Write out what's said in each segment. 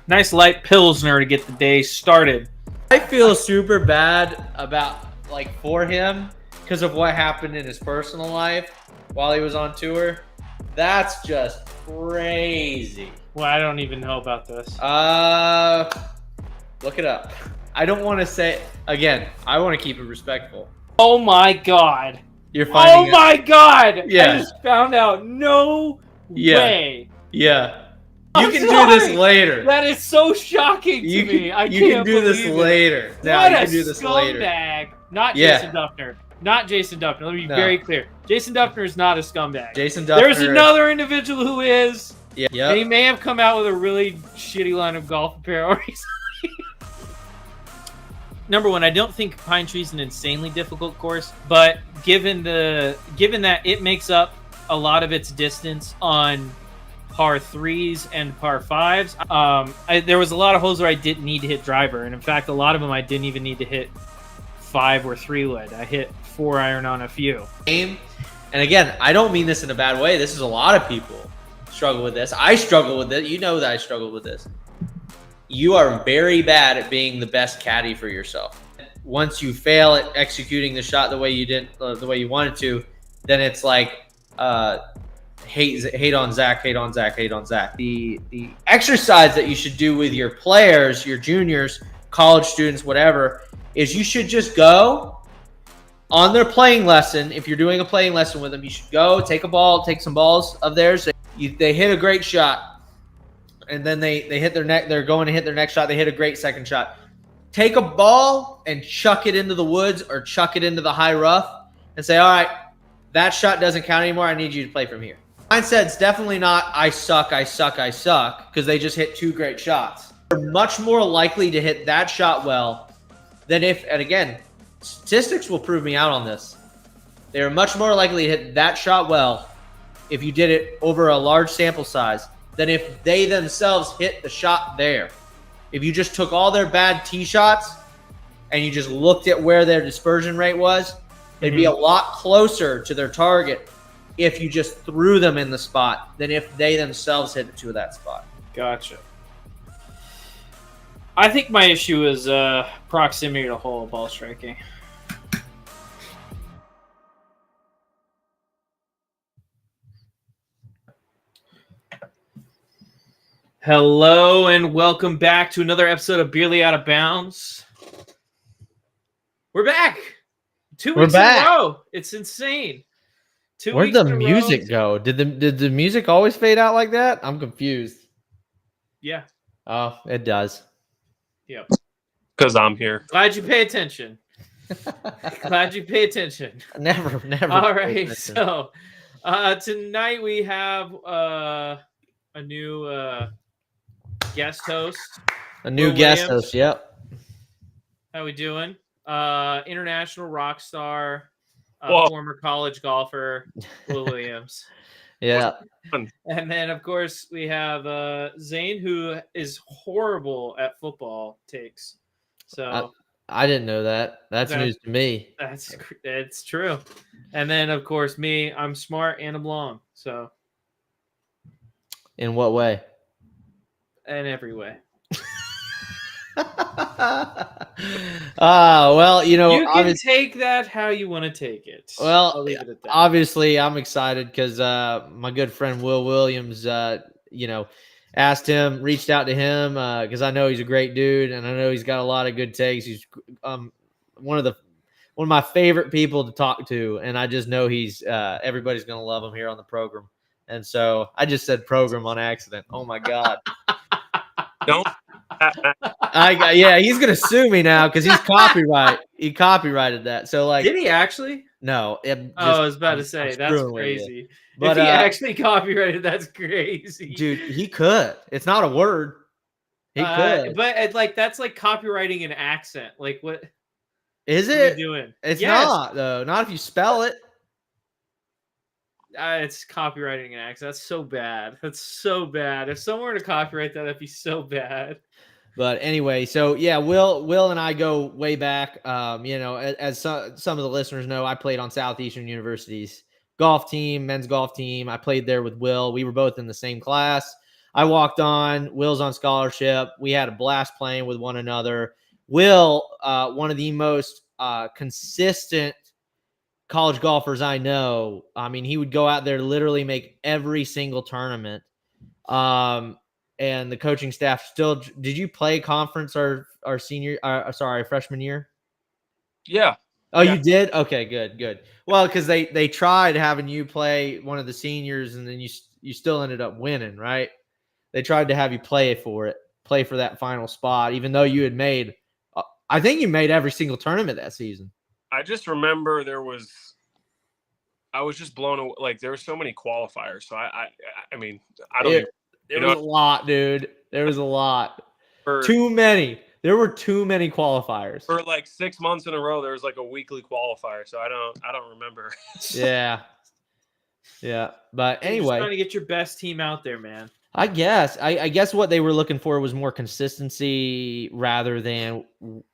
Nice light Pilsner to get the day started. I feel super bad about for him because of what happened in his personal life while he was on tour. That's just crazy. Well, I don't even know about this. Look it up. I don't want to say again. I want to keep it respectful. Oh my god! You're finding. Oh my god! Yeah. I just found out. No way. Yeah. I'm You can sorry. do this later. That is so shocking to me. I you can't can do this believe it. later. No, What you a can do this later. scumbag. Not Yeah. Jason Duffner. Not Jason Duffner. Let me be No. very clear. Jason Duffner is not a scumbag. Jason Duffner. There's another individual who is. Yeah. And he may have come out with a really shitty line of golf apparel recently. Number one, I don't think Pine Tree is an insanely difficult course, but given that it makes up a lot of its distance on par 3s and par 5s, there was a lot of holes where I didn't need to hit driver, and in fact, a lot of them I didn't even need to hit 5 or 3 wood. I hit 4 iron on a few. And again, I don't mean this in a bad way. This is a lot of people struggle with this. I struggle with it. You know that I struggle with this. You are very bad at being the best caddy for yourself. Once you fail at executing the shot the way you didn't, the way you wanted to, then it's like hate on Zach, hate on Zach, hate on Zach. The exercise that you should do with your players, your juniors, college students, whatever, is you should just go on their playing lesson. If you're doing a playing lesson with them, you should go take some balls of theirs. They hit a great shot. And then they hit their neck. They're going to hit their next shot. They hit a great second shot. Take a ball and chuck it into the woods or chuck it into the high rough and say, all right, that shot doesn't count anymore. I need you to play from here. Mindset's definitely not I suck, because they just hit 2 great shots. They're much more likely to hit that shot well than and again, statistics will prove me out on this. They're much more likely to hit that shot well if you did it over a large sample size than if they themselves hit the shot there. If you just took all their bad tee shots and you just looked at where their dispersion rate was, they'd be a lot closer to their target if you just threw them in the spot than if they themselves hit it to that spot. Gotcha. I think my issue is proximity to hole ball striking. Hello and welcome back to another episode of Beerly Out of Bounds. We're back. 2 weeks in a row. It's insane. Where'd the music go? Did the music always fade out like that? I'm confused. Yeah. Oh, it does. Yep. Because I'm here. Glad you pay attention. Glad you pay attention. Never. All right. So tonight we have a new guest host. A new Will guest Williams. host, yep. How we doing? International rock star, Whoa. former college golfer, Will Williams. Yeah. And then, of course, we have Zane, who is horrible at football takes. So I didn't know that. That's news to me. It's true. And then, of course, me. I'm smart and I'm long. So In what way? in every way. Well, you know, You can take that how you want to take it. Well, I'll leave it at that. obviously, I'm excited because my good friend Will Williams, reached out to him because I know he's a great dude and I know he's got a lot of good takes. He's one of my favorite people to talk to, and I just know he's everybody's gonna love him here on the program. And so I just said program on accident. Oh my God. Don't. He's gonna sue me now because he's copyright. he copyrighted that. So like, Did he actually? no, I was about to I'm say that's screwing with you. crazy. But if he actually copyrighted, that's crazy, dude, he could. It's not a word. He could. But like that's like copywriting an accent. Like what Is are we it? doing? It's Yes. not though. Not if you spell it. It's copywriting an accent. That's so bad. That's so bad. If someone were to copyright that, that'd be so bad. But anyway, so yeah, Will and I go way back. You know, as some of the listeners know, I played on Southeastern University's golf team, men's golf team. I played there with Will. We were both in the same class. I walked on. Will's on scholarship. We had a blast playing with one another. Will, one of the most consistent college golfers I know. I mean, he would go out there, literally make every single tournament. And the coaching staff still. Did you play conference our senior? Freshman year? Yeah. Oh, Yeah. you did? Okay, good. Well, because they tried having you play one of the seniors, and then you still ended up winning, right? They tried to have you play for that final spot, even though you had made. I think you made every single tournament that season. I just remember I was just blown away. Like there were so many qualifiers. So I mean, I don't. There was a lot, dude. There was a lot. For, too many. There were too many qualifiers. For like 6 months in a row, there was like a weekly qualifier. So I don't remember. Yeah. But anyway, you're just trying to get your best team out there, man. I guess what they were looking for was more consistency rather than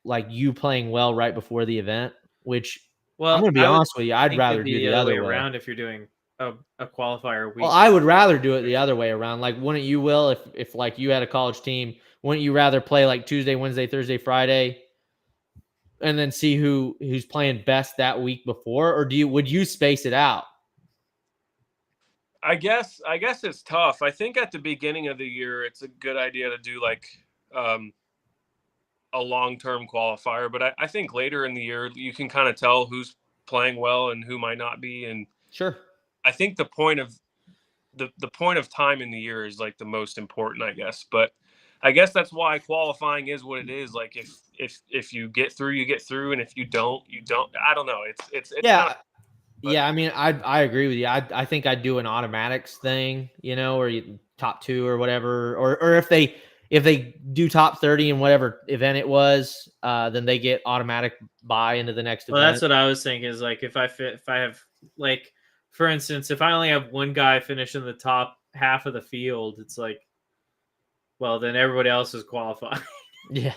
like you playing well right before the event. Which, well, I'm going to be honest with you, I'd rather do the other way around if you're doing a qualifier week. Well, I would rather do it the other way around. Like, wouldn't you, Will, if like you had a college team, wouldn't you rather play like Tuesday, Wednesday, Thursday, Friday, and then see who's playing best that week before, or would you space it out? I guess it's tough. I think at the beginning of the year, it's a good idea to do like a long-term qualifier. But I think later in the year, you can kind of tell who's playing well and who might not be. And sure, I think the point of the point of time in the year is like the most important, I guess. But I guess that's why qualifying is what it is. Like if you get through, you get through, and if you don't, you don't. I don't know. It's yeah. Yeah, I mean, I agree with you. I think I'd do an automatics thing, you know, or you top 2 or whatever, or if they do top 30 in whatever event it was, then they get automatic buy into the next event. Well, that's what I was thinking. Is like if I have like, for instance, if I only have one guy finish in the top half of the field, it's like, well, then everybody else is qualified. Yeah.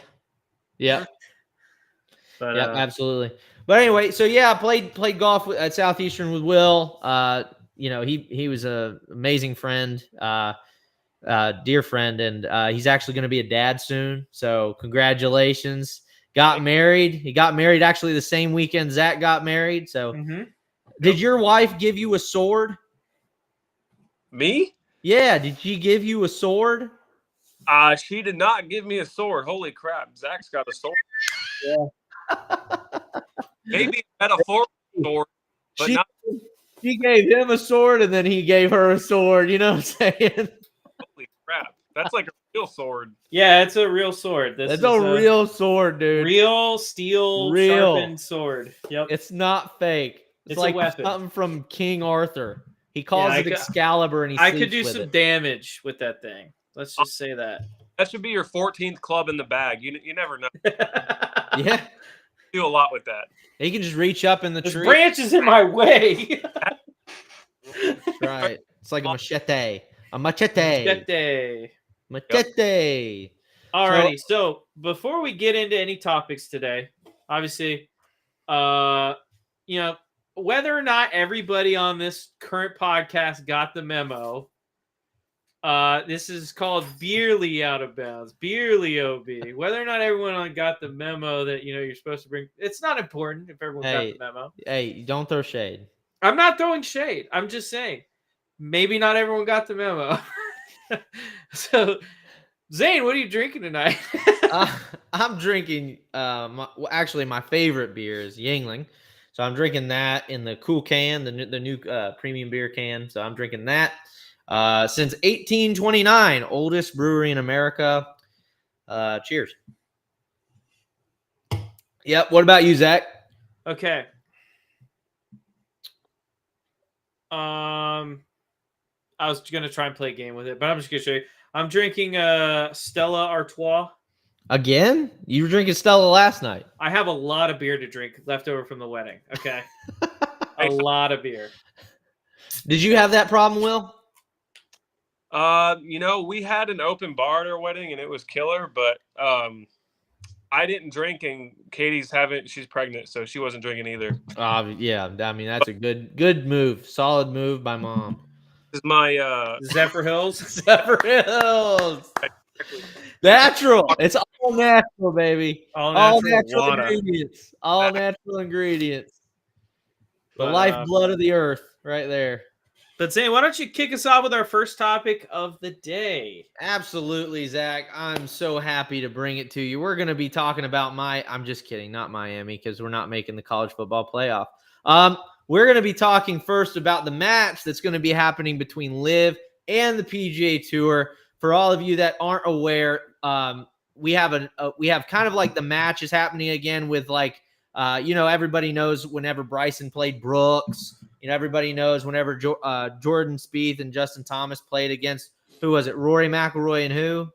But yeah, absolutely. But anyway, so yeah, I played golf at Southeastern with Will. You know, he was an amazing friend, dear friend, and he's actually going to be a dad soon. So congratulations. Got married. He got married actually the same weekend Zach got married. So did your wife give you a sword? Me? Yeah. Did she give you a sword? She did not give me a sword. Holy crap. Zach's got a sword. Yeah. Maybe a metaphorical sword, but she gave him a sword and then he gave her a sword. You know what I'm saying? Holy crap. That's like a real sword. Yeah, it's a real sword. That's a real sword, dude. Real steel sharpened sword. Yep. It's not fake. It's like a weapon. Something from King Arthur. He calls it Excalibur, and I could do some damage with that thing. Let's just say that. That should be your 14th club in the bag. You never know. Yeah. Do a lot with that. He can just reach up in the tree. Branch is in my way. That's right. It's like a machete. A machete. Machete. Alrighty. So before we get into any topics today, obviously, you know, whether or not everybody on this current podcast got the memo, this is called Beerly Out of Bounds, Beerly OB. Whether or not everyone got the memo that, you know, you're supposed to bring, it's not important if everyone got the memo. Hey, don't throw shade. I'm not throwing shade. I'm just saying, maybe not everyone got the memo. So, Zane, what are you drinking tonight? I'm drinking, my favorite beer is Yingling. So I'm drinking that in the cool can, the new premium beer can. So I'm drinking that. Since 1829, oldest brewery in America. Cheers. Yep. What about you, Zach? Okay. I was gonna try and play a game with it, but I'm just gonna show you. I'm drinking Stella Artois. Again? You were drinking Stella last night. I have a lot of beer to drink left over from the wedding. Okay, a lot of beer. Did you have that problem, Will? We had an open bar at our wedding and it was killer, but I didn't drink and she's pregnant, so she wasn't drinking either. Yeah. I mean, that's a good move. Solid move by mom. This is my Zephyr Hills. Zephyr Hills. Natural. It's all natural, baby. All All natural natural water. ingredients. All natural ingredients. The But, lifeblood of the earth, right there. But Zane, why don't you kick us off with our first topic of the day? Absolutely, Zach. I'm so happy to bring it to you. We're going to be talking about I'm just kidding, not Miami, because we're not making the college football playoff. We're going to be talking first about the match that's going to be happening between LIV and the PGA Tour. For all of you that aren't aware, we have kind of like the match is happening again with everybody knows whenever Bryson played Brooks. Everybody knows whenever Jordan Spieth and Justin Thomas played against, who was it? Rory McIlroy and who?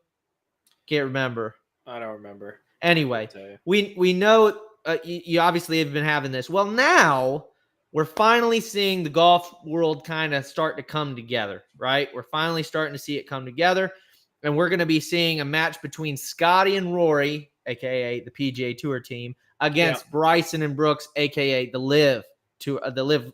Can't remember. I don't remember. Anyway, we know you obviously have been having this. Well, now we're finally seeing the golf world kind of start to come together, right? We're finally starting to see it come together, and we're going to be seeing a match between Scotty and Rory, aka the PGA Tour team, against Bryson and Brooks, aka the LIV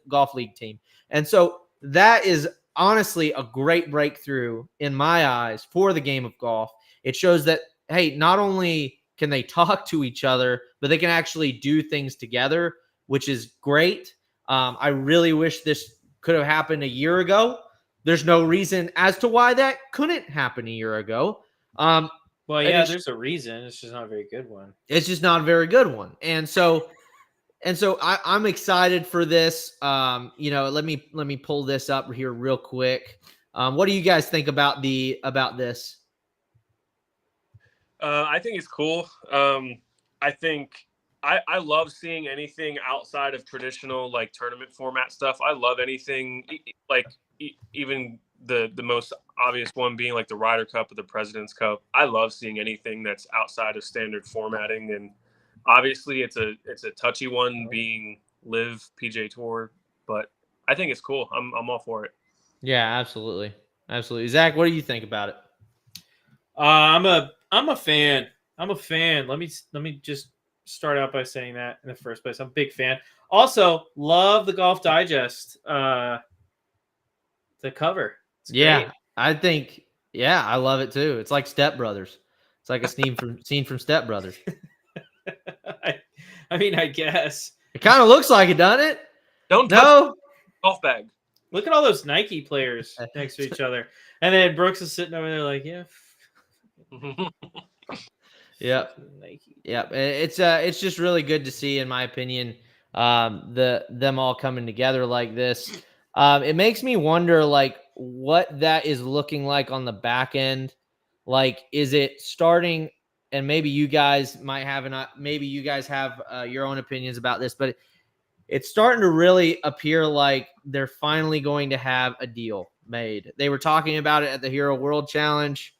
Golf League team. And so that is honestly a great breakthrough in my eyes for the game of golf. It shows that, hey, not only can they talk to each other, but they can actually do things together, which is great. I really wish this could have happened a year ago. There's no reason as to why that couldn't happen a year ago. There's a reason. It's just not a very good one. It's just not a very good one. And so I'm excited for this. Let me pull this up here real quick. What do you guys think about this? I think it's cool. I think I love seeing anything outside of traditional like tournament format stuff. I love anything even the most obvious one being like the Ryder Cup or the President's Cup. I love seeing anything that's outside of standard formatting, and obviously it's a touchy one being LIV PGA Tour, but I think it's cool. I'm all for it. Yeah, absolutely. Zach, what do you think about it? I'm a fan. Let me just start out by saying that in the first place. I'm a big fan. Also, love the Golf Digest. The cover. Yeah, I think. Yeah, I love it too. It's like Step Brothers. It's like a scene from Step Brothers. I mean, I guess it kind of looks like it, doesn't it? Don't touch golf bag. Look at all those Nike players next to each other, and then Brooks is sitting over there like, yeah. Yep. Nike. Yep. It's just really good to see, in my opinion, them all coming together like this. It makes me wonder, like, what that is looking like on the back end. Like, is it starting? And maybe you guys might have your own opinions about this, but it's starting to really appear like they're finally going to have a deal made. They were talking about it at the Hero World Challenge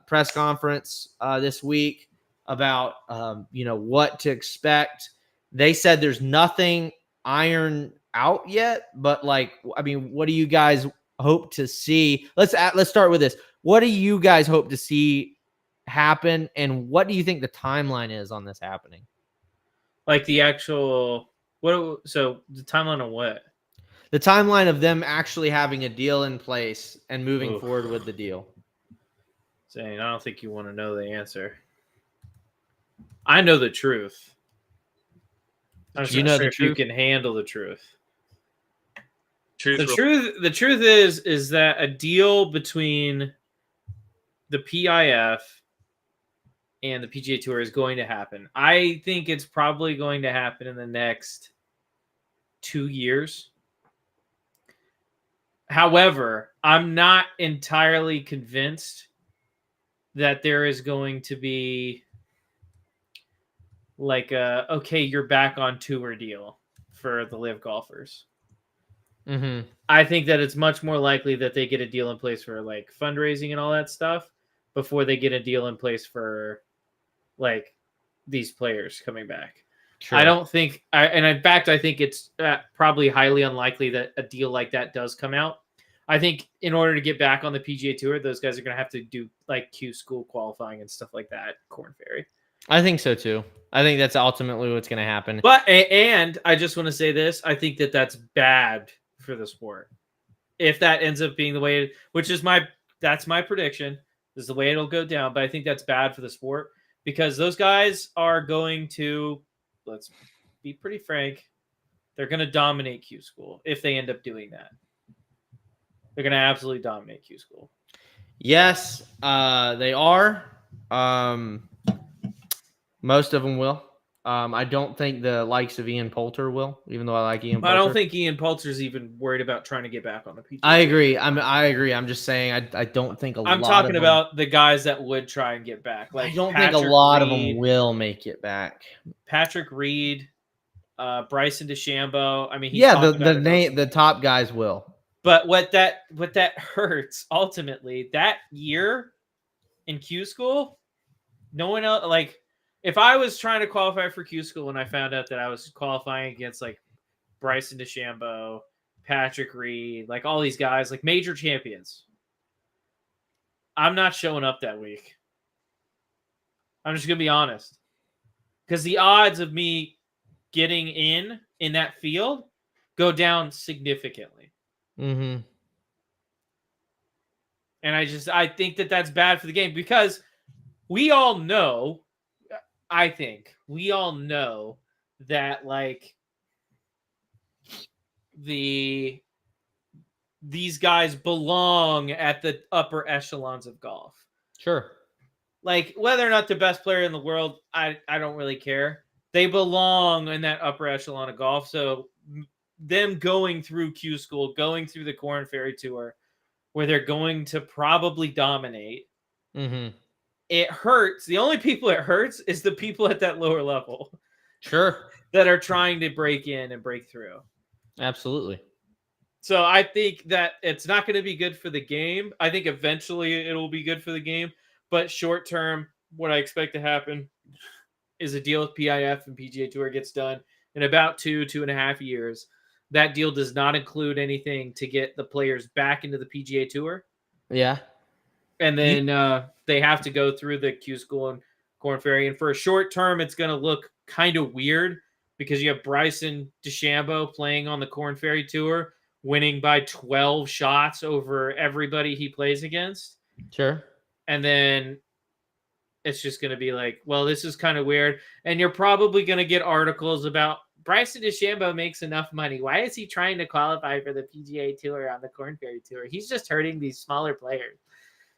press conference this week about what to expect. They said there's nothing ironed out yet, but what do you guys hope to see? Let's start with this. What do you guys hope to see happen, and what do you think the timeline is on this happening? Like the actual so the timeline of what? The timeline of them actually having a deal in place and moving forward with the deal. Saying, I don't think you want to know the answer. I know the truth. I'm just not sure if you can handle the truth. The truth is that a deal between the PIF and the PGA Tour is going to happen. I think it's probably going to happen in the next 2 years. However, I'm not entirely convinced that there is going to be like okay, you're back on tour deal for the LIV golfers. Mm-hmm. I think that it's much more likely that they get a deal in place for like fundraising and all that stuff before they get a deal in place for like these players coming back. Sure. I don't think, and in fact, I think it's probably highly unlikely that a deal like that does come out. I think in order to get back on the PGA Tour, those guys are going to have to do like Q school qualifying and stuff like that. Corn Ferry. I think so too. I think that's ultimately what's going to happen. But and I just want to say this: I think that that's bad for the sport. If that ends up being the way, which is that's my prediction, is the way it'll go down. But I think that's bad for the sport because those guys are going to, let's be pretty frank, they're going to dominate Q school if they end up doing that. They're going to absolutely dominate Q school. Yes, they are. Most of them will. I don't think the likes of Ian Poulter will, even though I like Ian Poulter. I don't think Ian Poulter's even worried about trying to get back on the PGA. I agree. I agree. I'm just saying I don't think I'm talking about the guys that would try and get back. Like I don't think a lot of them will make it back. Patrick Reed, Bryson DeChambeau. I mean, the top guys will. But what that hurts ultimately, that year in Q school, no one else, like if I was trying to qualify for Q school and I found out that I was qualifying against like Bryson DeChambeau, Patrick Reed, like all these guys, like major champions, I'm not showing up that week. I'm just going to be honest. Because the odds of me getting in that field go down significantly. Mm-hmm. And I think that that's bad for the game because we all know, I think we all know that like these guys belong at the upper echelons of golf. Sure. Like whether or not the best player in the world, I don't really care. They belong in that upper echelon of golf. So them going through Q school, going through the Corn Ferry Tour, where they're going to probably dominate, it hurts. The only people it hurts is the people at that lower level. Sure. That are trying to break in and break through. Absolutely. So I think that it's not going to be good for the game. I think eventually it'll be good for the game. But short term, what I expect to happen is a deal with PIF and PGA Tour gets done in about 2.5 years. That deal does not include anything to get the players back into the PGA Tour. Yeah. And then they have to go through the Q school and Corn Ferry. And for a short term, it's going to look kind of weird because you have Bryson DeChambeau playing on the Corn Ferry Tour, winning by 12 shots over everybody he plays against. Sure. And then it's just going to be like, well, this is kind of weird. And you're probably going to get articles about Bryson DeChambeau makes enough money. Why is he trying to qualify for the PGA Tour on the Corn Ferry Tour? He's just hurting these smaller players.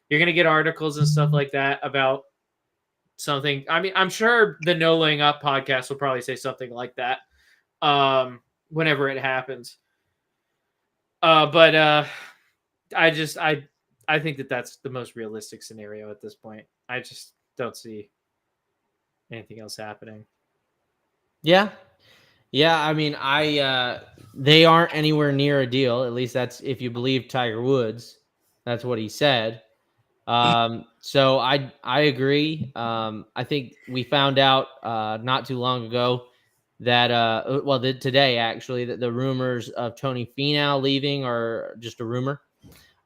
You're going to get articles and stuff like that about something. I mean, I'm sure the No Laying Up podcast will probably say something like that whenever it happens. But I think that that's the most realistic scenario at this point. I just don't see anything else happening. Yeah. Yeah, I mean, they aren't anywhere near a deal. At least that's if you believe Tiger Woods. That's what he said. So I agree. I think we found out not too long ago that today actually that the rumors of Tony Finau leaving are just a rumor.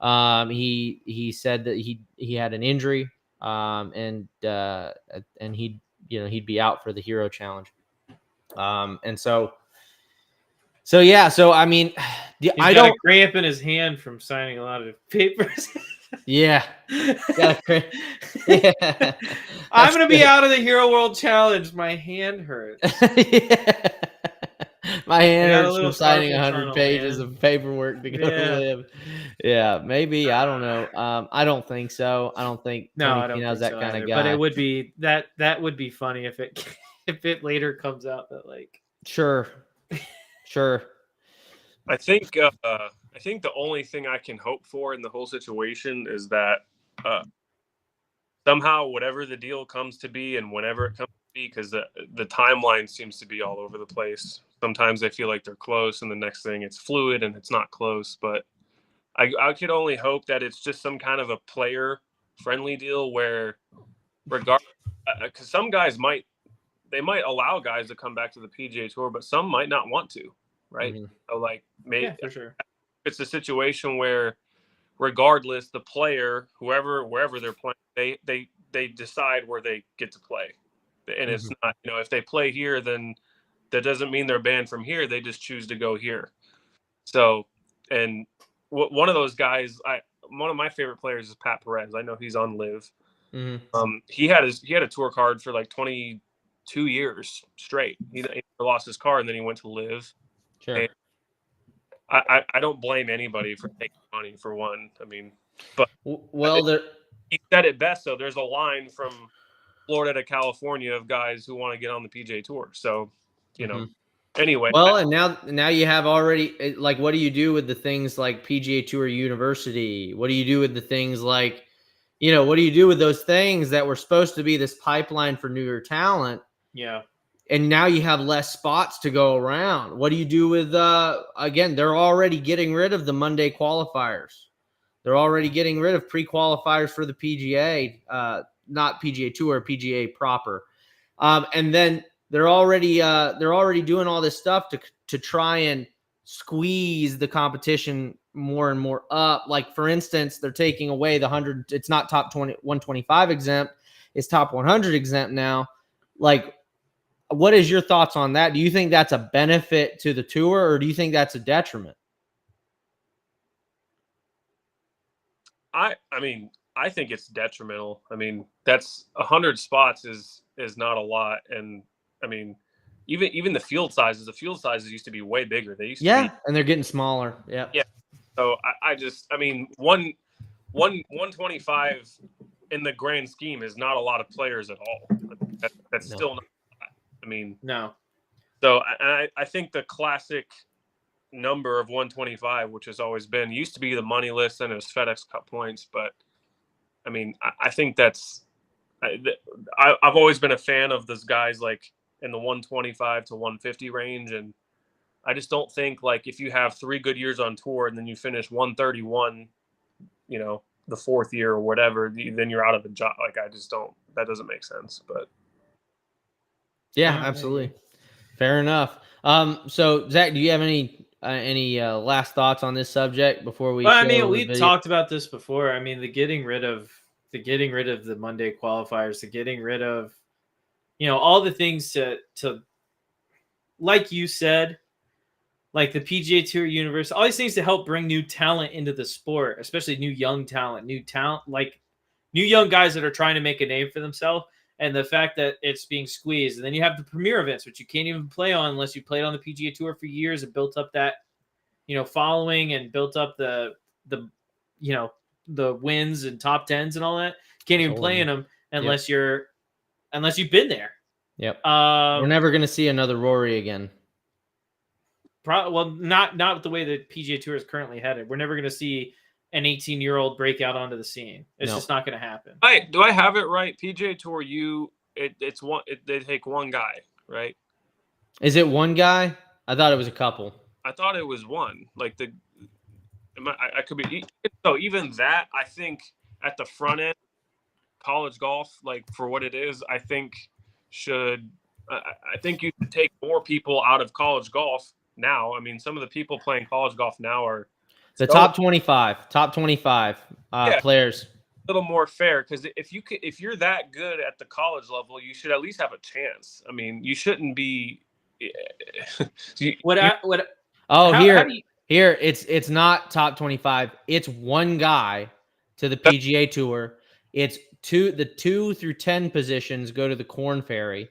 He said that he had an injury and he'd be out for the Hero Challenge. And so yeah, so I mean, I got a cramp in his hand from signing a lot of papers. Yeah. Yeah. I'm going to be out of the Hero World Challenge. My hand hurts. Yeah. My hand hurts from signing 100 pages of paperwork to go to LIV. Yeah, maybe. I don't know. I don't think so. I don't think Tony Finau's that kind of guy. But it would be that would be funny if it later comes out that like. Sure. I think the only thing I can hope for in the whole situation is that somehow whatever the deal comes to be and whenever it comes because the timeline seems to be all over the place. Sometimes I feel like they're close, and the next thing it's fluid and it's not close. But I could only hope that it's just some kind of a player friendly deal where, regardless, because some guys might allow guys to come back to the PGA Tour, but some might not want to, right? Mm-hmm. So like maybe Yeah, for sure. it's a situation where, regardless, the player, wherever they're playing, they decide where they get to play, and it's not, if they play here, then that doesn't mean they're banned from here. They just choose to go here. So, and one of those guys, one of my favorite players is Pat Perez. I know he's on LIV. Mm-hmm. He had a tour card for like 22 years straight. He lost his card and then he went to LIV. Sure. And I don't blame anybody for taking money, for one. I mean, but he said it best. So there's a line from Florida to California of guys who want to get on the PGA Tour. So, anyway. Well, and now you have already, like, what do you do with the things like PGA Tour University? What do you do with the things like, what do you do with those things that were supposed to be this pipeline for newer talent? Yeah. And now you have less spots to go around. What do you do with, again, they're already getting rid of the Monday qualifiers. They're already getting rid of pre-qualifiers for the PGA, not PGA Tour, PGA proper. And then they're already doing all this stuff to try and squeeze the competition more and more up. Like, for instance, they're taking away the 100. It's not top 125 exempt. It's top 100 exempt now. Like, what is your thoughts on that? Do you think that's a benefit to the tour, or do you think that's a detriment? I mean, I think it's detrimental. I mean, that's 100 spots is not a lot. And I mean, even the field sizes used to be way bigger. They used to be, and they're getting smaller. Yeah. So I mean, 125 in the grand scheme is not a lot of players at all. That's still not. I mean, no. So I think the classic number of 125, which has always been, used to be the money list, and it was FedEx Cup points. But I mean, I think that's, I've always been a fan of those guys like in the 125 to 150 range, and I just don't think, like, if you have 3 good years on tour and then you finish 131, the 4th year or whatever, then you're out of the job. Like, I just don't. That doesn't make sense. But yeah, absolutely. Fair enough. So Zach, do you have any last thoughts on this subject before we? Well, I mean, we've talked about this before. I mean, the getting rid of the Monday qualifiers, the getting rid of, all the things to, like you said, like the PGA Tour Universe, all these things to help bring new talent into the sport, especially new young talent, like new young guys that are trying to make a name for themselves. And the fact that it's being squeezed. And then you have the premier events, which you can't even play on unless you played on the PGA Tour for years and built up that, following, and built up the wins and top 10s and all that. You can't even play in them unless you've been there. Yep. We're never going to see another Rory again. Not the way the PGA Tour is currently headed. We're never going to see an 18-year-old break out onto the scene. It's just not going to happen. Do I have it right? PGA Tour, it's one. They take one guy, right? Is it one guy? I thought it was a couple. I thought it was one. Like I could be. So even that, I think at the front end, college golf, like for what it is, I think should. I think you should take more people out of college golf now. I mean, some of the people playing college golf now are. The top 25 players. A little more fair, because if you're that good at the college level, you should at least have a chance. I mean, you shouldn't be. Here it's not top 25. It's one guy to the PGA Tour. It's the 2 through 10 positions go to the Korn Ferry.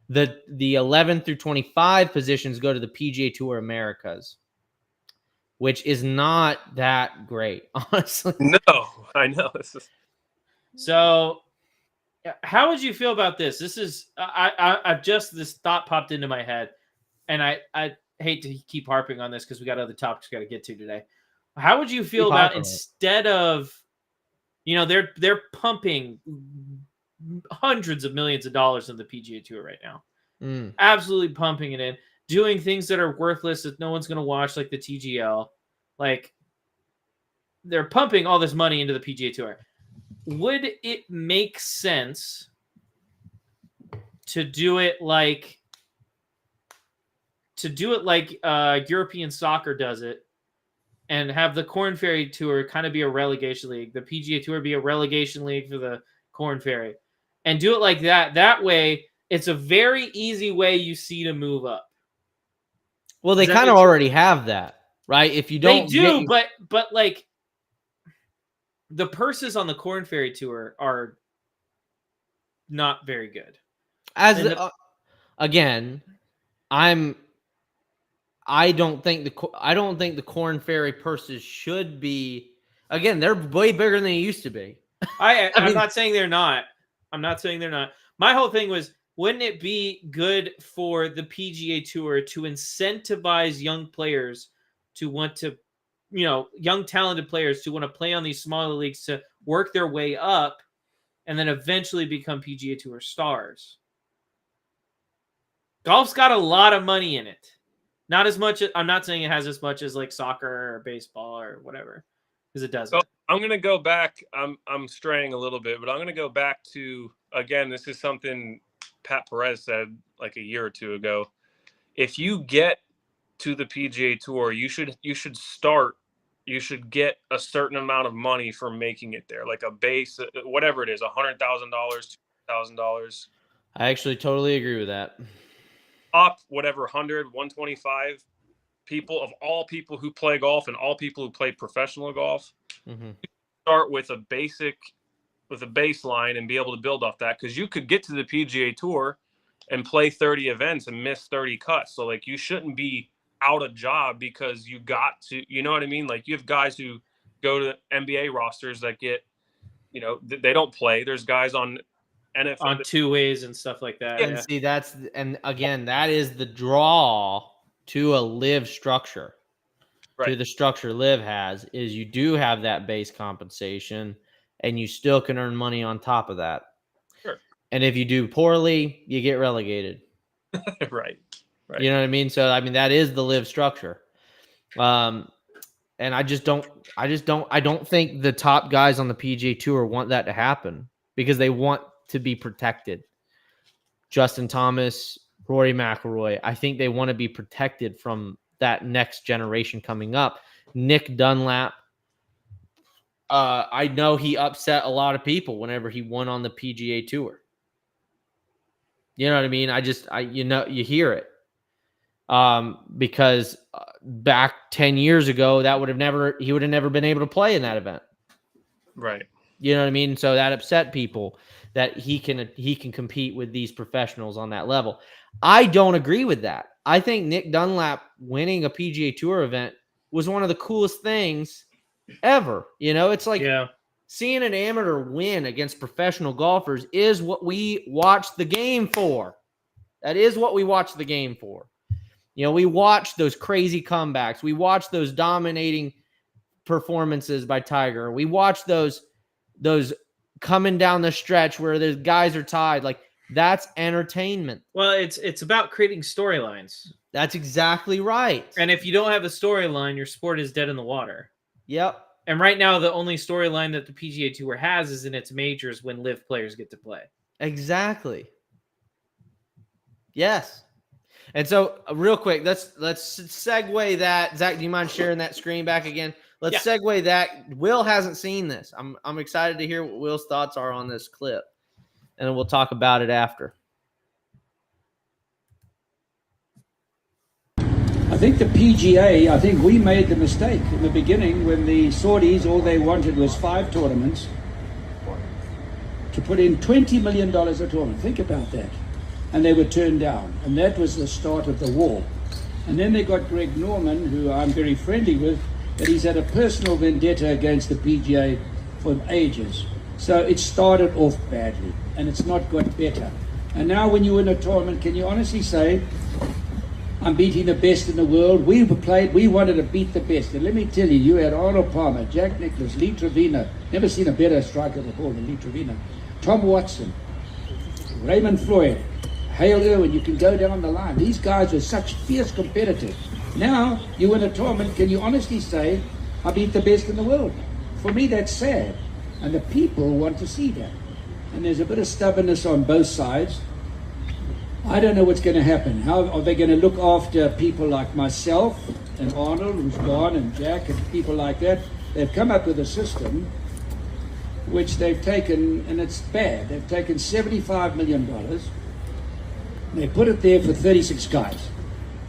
The 11 through 25 positions go to the PGA Tour Americas, which is not that great, honestly. No, I know. So, how would you feel about this? This is this thought popped into my head, and I hate to keep harping on this because we got other topics we got to get to today. How would you feel about, instead of, they're pumping hundreds of millions of dollars in the PGA Tour right now. Mm. Absolutely pumping it in, doing things that are worthless that no one's going to watch, like the TGL. Like, they're pumping all this money into the PGA Tour. Would it make sense to do it like European soccer does it, and have the Corn Ferry Tour kind of be a relegation league, the PGA Tour be a relegation league for the Corn Ferry, and do it like that? That way, it's a very easy way you see to move up. Well, they kind of already have that, right? If you don't, they do, but like the purses on the Corn Ferry Tour are not very good. Again, I don't think the Corn Ferry purses should be. Again, they're way bigger than they used to be. I'm not saying they're not. I'm not saying they're not. My whole thing was, wouldn't it be good for the PGA Tour to incentivize young players to want to, young talented players to want to play on these smaller leagues, to work their way up and then eventually become PGA Tour stars? Golf's got a lot of money in it. Not as much. I'm not saying it has as much as like soccer or baseball or whatever, because it doesn't. So I'm going to go back. I'm straying a little bit, but I'm going to go back to, again, this is something Pat Perez said like a year or two ago. If you get to the PGA Tour, you should get a certain amount of money for making it there, like a base, whatever it is, $100,000, $200,000. I actually totally agree with that. Up whatever 100, 125 people, of all people who play golf and all people who play professional golf. Mm-hmm. Start with a baseline and be able to build off that, because you could get to the PGA Tour and play 30 events and miss 30 cuts. So like, you shouldn't be out of job because you got to, you know what I mean? Like, you have guys who go to NBA rosters that get, they don't play. There's guys on NFL on two ways and stuff like that. And see, again, that is the draw to a live structure. Right. To the structure live has, is you do have that base compensation and you still can earn money on top of that. Sure. And if you do poorly, you get relegated. Right. You know what I mean? So I mean, that is the live structure. And I don't think the top guys on the PGA Tour want that to happen, because they want to be protected. Justin Thomas, Rory McIlroy, I think they want to be protected from that next generation coming up. Nick Dunlap, I know he upset a lot of people whenever he won on the PGA Tour. You know what I mean? You hear it. Because back 10 years ago, he would have never been able to play in that event. Right. You know what I mean? So that upset people, that he can compete with these professionals on that level. I don't agree with that. I think Nick Dunlap winning a PGA Tour event was one of the coolest things ever. It's like seeing an amateur win against professional golfers is what we watch the game for. That is what we watch the game for. We watch those crazy comebacks. We watch those dominating performances by Tiger. We watch those coming down the stretch where the guys are tied. Like, that's entertainment. Well, it's about creating storylines. That's exactly right. And if you don't have a storyline, your sport is dead in the water. Yep. And right now, the only storyline that the PGA Tour has is in its majors, when live players get to play. Exactly. Yes. And so, real quick, let's segue that. Zach, do you mind sharing that screen back again? Let's segue that. Will hasn't seen this. I'm excited to hear what Will's thoughts are on this clip, and then we'll talk about it after. I think the PGA, we made the mistake in the beginning when the Saudis, all they wanted was 5 tournaments to put in $20 million a tournament. Think about that. And they were turned down. And that was the start of the war. And then they got Greg Norman, who I'm very friendly with, but he's had a personal vendetta against the PGA for ages. So it started off badly, and it's not got better. And now when you win a tournament, can you honestly say, I'm beating the best in the world? We wanted to beat the best. And let me tell you, you had Arnold Palmer, Jack Nicklaus, Lee Trevino. Never seen a better striker before than Lee Trevino. Tom Watson, Raymond Floyd, Hale Irwin, you can go down the line. These guys are such fierce competitors. Now, you win a tournament, can you honestly say, I beat the best in the world? For me, that's sad. And the people want to see that. And there's a bit of stubbornness on both sides. I don't know what's going to happen. How are they going to look after people like myself and Arnold, who's gone, and Jack, and people like that? They've come up with a system which they've taken, and it's bad. They've taken $75 million. They put it there for 36 guys.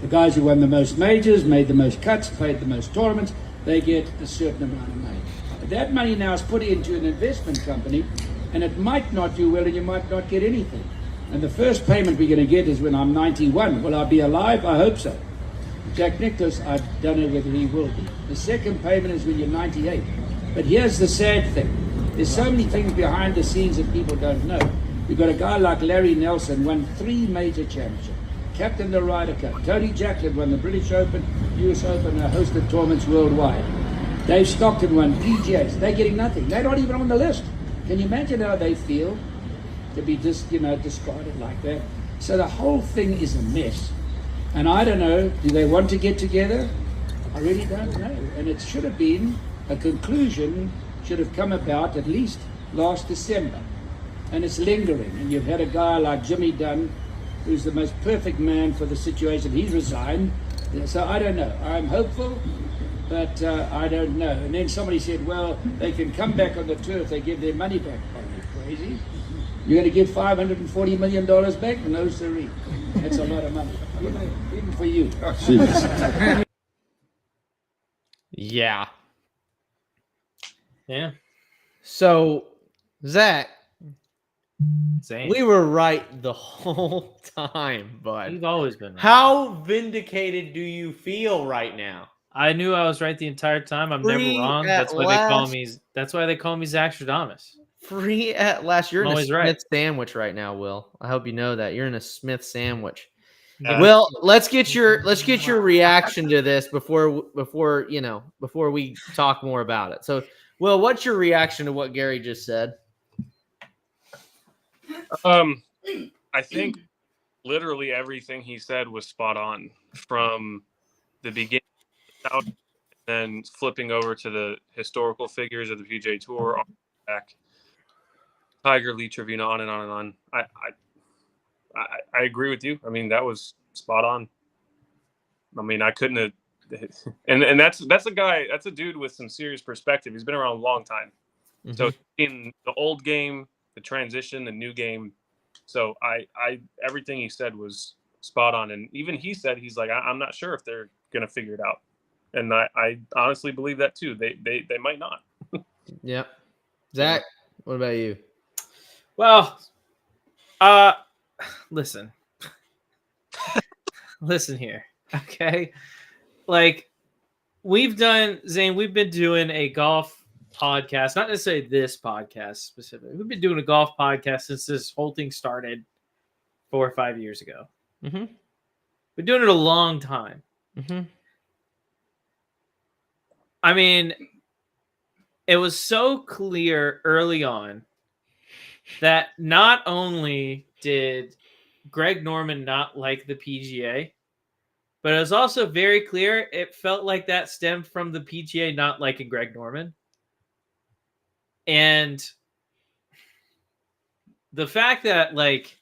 The guys who won the most majors, made the most cuts, played the most tournaments, they get a certain amount of money. But that money now is put into an investment company, and it might not do well, and you might not get anything. And the first payment we're going to get is when I'm 91. Will I be alive? I hope so. Jack Nicklaus, I don't know whether he will be. The second payment is when you're 98. But here's the sad thing. There's so many things behind the scenes that people don't know. We've got a guy like Larry Nelson, won 3 major championships. Captain the Ryder Cup. Tony Jacklin won the British Open, US Open, and hosted tournaments worldwide. Dave Stockton won PGAs. They're getting nothing. They're not even on the list. Can you imagine how they feel to be just, discarded like that? So the whole thing is a mess. And I don't know, do they want to get together? I really don't know. And it should have been, a conclusion should have come about at least last December. And it's lingering. And you've had a guy like Jimmy Dunn, who's the most perfect man for the situation. He's resigned. So I don't know. I'm hopeful, but I don't know. And then somebody said, well, they can come back on the tour if they give their money back. Are you crazy? You're going to give $540 million back? No, sirree. That's a lot of money. Even for you. Yeah. Yeah. So, Zach, Same. we were right the whole time, bud. We've always been right. How vindicated do you feel right now? I knew I was right the entire time. I'm never wrong. That's why they call me. That's why they call me Zach Stradamus. Free at last. You're in a always Smith right. sandwich right now, Will. I hope you know that. You're in a Smith sandwich. Yeah. Will, let's get your reaction to this before we talk more about it. So, Will, what's your reaction to what Gary just said? I think literally everything he said was spot on from the beginning, out, then flipping over to the historical figures of the PGA Tour, back, Tiger, Lee, Trevino, on and on and on. I agree with you. I mean, that was spot on. I mean, I couldn't have. And that's a guy. That's a dude with some serious perspective. He's been around a long time. Mm-hmm. So in the old game, the transition, the new game. So I everything he said was spot on. And even he said, he's like, I'm not sure if they're going to figure it out. And I honestly believe that too. They might not. Yep. Zach, what about you? Well, listen. Listen here. Okay. Like we've been doing a golf podcast, not necessarily this podcast specifically. We've been doing a golf podcast since this whole thing started 4 or 5 years ago. Mm-hmm. Been doing it a long time. Mm-hmm. I mean, it was so clear early on that not only did Greg Norman not like the PGA, but it was also very clear it felt like that stemmed from the PGA not liking Greg Norman. And the fact that, like,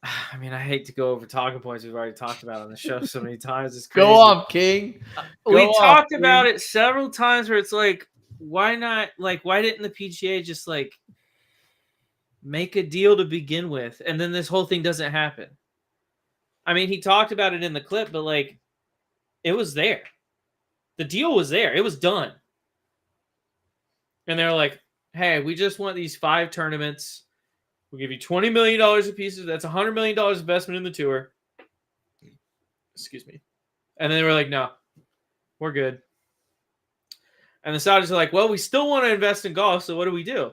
I mean, I hate to go over talking points we've already talked about on the show so many times. It's crazy. Go off, King. We talked about it several times where it's like, why not? Like, why didn't the PGA just, like, make a deal to begin with, and then this whole thing doesn't happen? I mean, he talked about it in the clip, but, like, it was there. The deal was there. It was done. And they're like, hey, we just want these 5 tournaments. We'll give you $20 million a piece. That's $100 million investment in the tour. Excuse me. And then they were like, no, we're good. And the Saudis are like, well, we still want to invest in golf, so what do we do?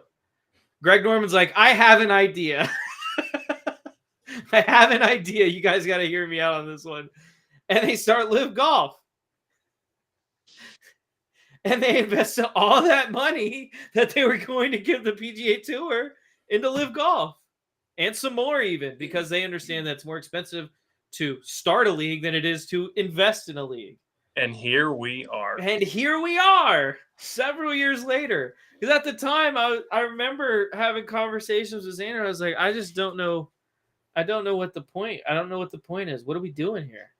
Greg Norman's like, I have an idea. I have an idea. You guys got to hear me out on this one. And they start LIV Golf. And they invested all that money that they were going to give the PGA Tour into LIV Golf. and some more even, because they understand that it's more expensive to start a league than it is to invest in a league. And here we are. And here we are several years later. Because at the time, I remember having conversations with Xander. I was like, I just don't know. I don't know what the point. I don't know what the point is. What are we doing here?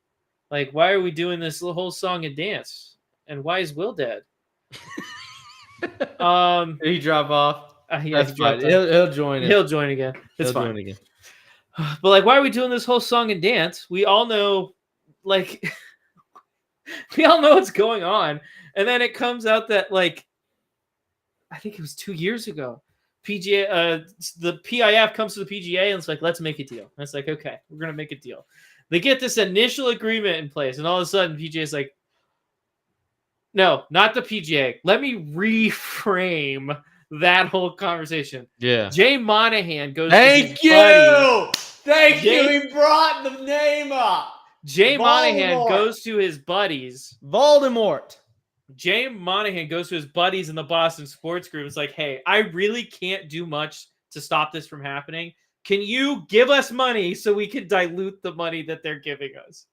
Like, why are we doing this whole song and dance? And why is Will dead? Did he drop off? Yeah, That's fine. He'll join it. He'll join again. It's He'll fine. join again. But like, why are we doing this whole song and dance? We all know, like, we all know what's going on. And then it comes out that, like, I think it was 2 years ago, PGA, the PIF comes to the PGA and it's like, let's make a deal. And it's like, okay, we're gonna make a deal. They get this initial agreement in place, and all of a sudden, PGA is like, no, not the PGA. Let me reframe that whole conversation. Yeah. Jay Monahan goes. Thank you. Buddies. Thank you. He brought the name up. Jay Monahan Voldemort. goes to his buddies. Voldemort. Jay Monahan goes to his buddies in the Boston Sports Group. It's like, hey, I really can't do much to stop this from happening. Can you give us money so we can dilute the money that they're giving us?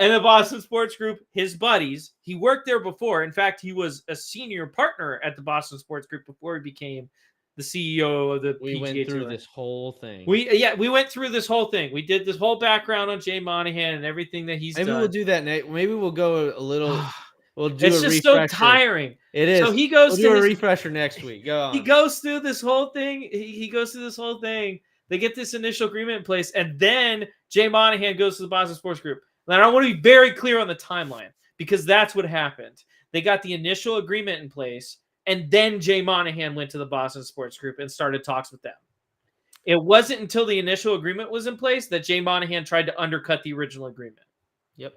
And the Boston Sports Group, his buddies, he worked there before. In fact, he was a senior partner at the Boston Sports Group before he became the CEO of the PGA We went through Tour. this whole thing. We went through this whole thing. We did this whole background on Jay Monahan and everything that he's Maybe done. we'll do that, Nate. Maybe we'll go a little. We'll do It's a just refresher. so tiring. It is. So he goes We'll do to a his, refresher next week. Go on. he goes through this whole thing. He goes through this whole thing. They get this initial agreement in place, and then Jay Monahan goes to the Boston Sports Group. And I want to be very clear on the timeline, because that's what happened. They got the initial agreement in place, and then Jay Monahan went to the Boston Sports Group and started talks with them. It wasn't until the initial agreement was in place that Jay Monahan tried to undercut the original agreement. Yep.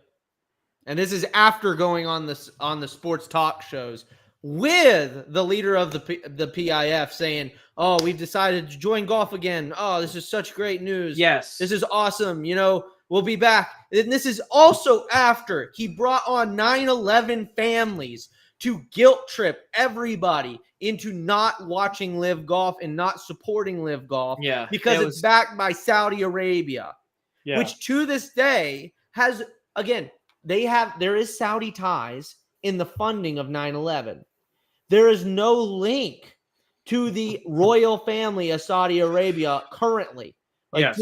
And this is after going on the sports talk shows with the leader of the PIF saying, "Oh, we've decided to join golf again. Oh, this is such great news. Yes. This is awesome. You know, we'll be back." And this is also after he brought on 9/11 families to guilt trip everybody into not watching LIV Golf and not supporting LIV Golf. Yeah, because it it's was- backed by Saudi Arabia, Yeah. which to this day has, again, there is Saudi ties in the funding of 9/11. There is no link to the royal family of Saudi Arabia currently. Yes.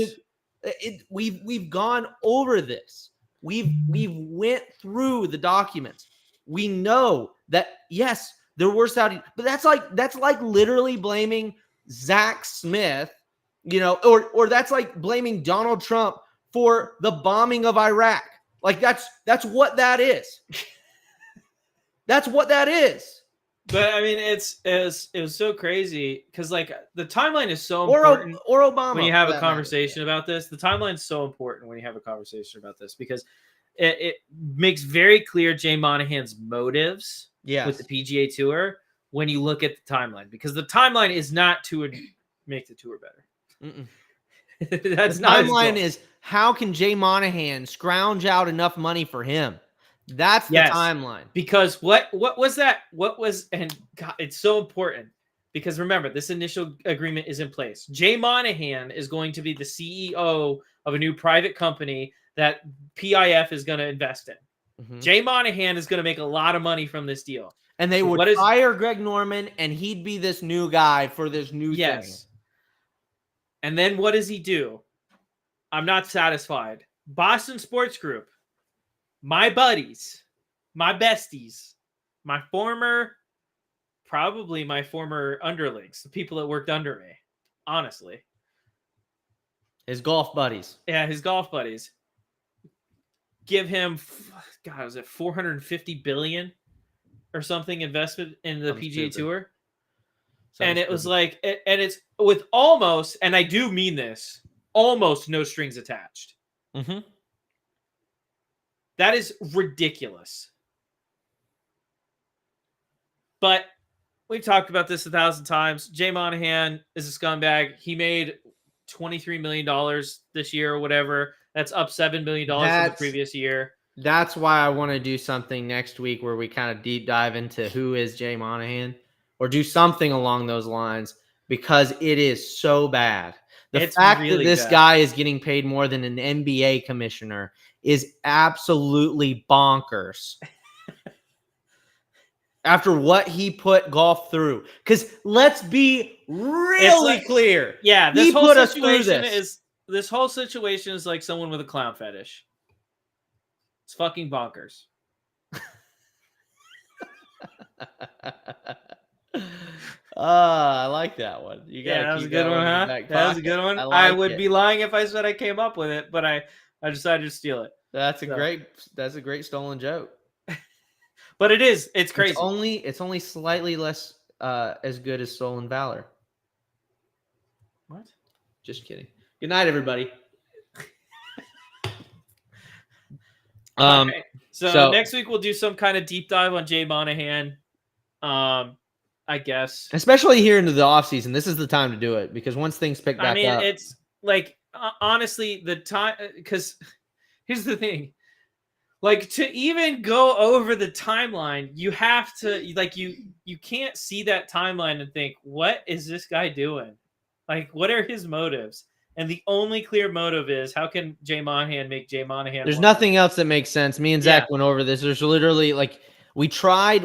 We've gone over this. We've went through the documents. We know that yes, there were Saudi, but that's like literally blaming Zach Smith, you know, or that's like blaming Donald Trump for the bombing of Iraq. Like that's what that is. That's what that is. But I mean, it was so crazy because like the timeline is so Or important Obama. when you have for a that conversation about this. The timeline is so important when you have a conversation about this because it makes very clear Jay Monahan's motives Yes. with the PGA Tour when you look at the timeline, because the timeline is not to make the tour better. Mm-mm. That's The not his timeline goal. is how can Jay Monahan scrounge out enough money for him? That's the Yes. timeline. Because what was that? What was, and God, it's so important because remember, this initial agreement is in place. Jay Monahan is going to be the CEO of a new private company that PIF is going to invest in. Mhm. Jay Monahan is going to make a lot of money from this deal. And they So would what is- hire Greg Norman, and he'd be this new guy for this new thing. Yes. And then what does he do? I'm not satisfied. Boston Sports Group, my buddies, my besties, probably my former underlings, the people that worked under me, honestly. His golf buddies. Yeah, his golf buddies. Give him, God, was it 450 billion or something investment in the Sounds PGA stupid. Tour? Sounds And it was stupid. like, and it's with almost, and I do mean this, almost no strings attached. Mhm. That is ridiculous. But we've talked about this 1,000 times. Jay Monahan is a scumbag. He made $23 million this year or whatever. That's up $7 million from the That's- previous year. That's why I want to do something next week where we kind of deep dive into who is Jay Monahan, or do something along those lines, because it is so bad. The It's fact really that this bad. guy is getting paid more than an NBA commissioner is absolutely bonkers. After what he put golf through. Because let's be really clear. Yeah, He put us through this. This whole situation is like someone with a clown fetish. It's fucking bonkers. I like that one. You gotta That was a keep good that one, in your huh? back That was a pocket. good one. I I like would it. be lying if I said I came up with it, but I decided to steal it. That's a So. great stolen joke. But it's crazy. It's only slightly less as good as stolen valor. What? Just kidding. Good night, everybody. Okay. So next week we'll do some kind of deep dive on Jay Monahan. I guess. Especially here into the offseason, this is the time to do it because once things pick back up. It's like honestly the time because here's the thing. Like to even go over the timeline, you have to like you can't see that timeline and think, what is this guy doing? Like, what are his motives? And the only clear motive is how can Jay Monahan make Jay Monahan? There's nothing else that makes sense. Me and Zach went over this. There's literally like we tried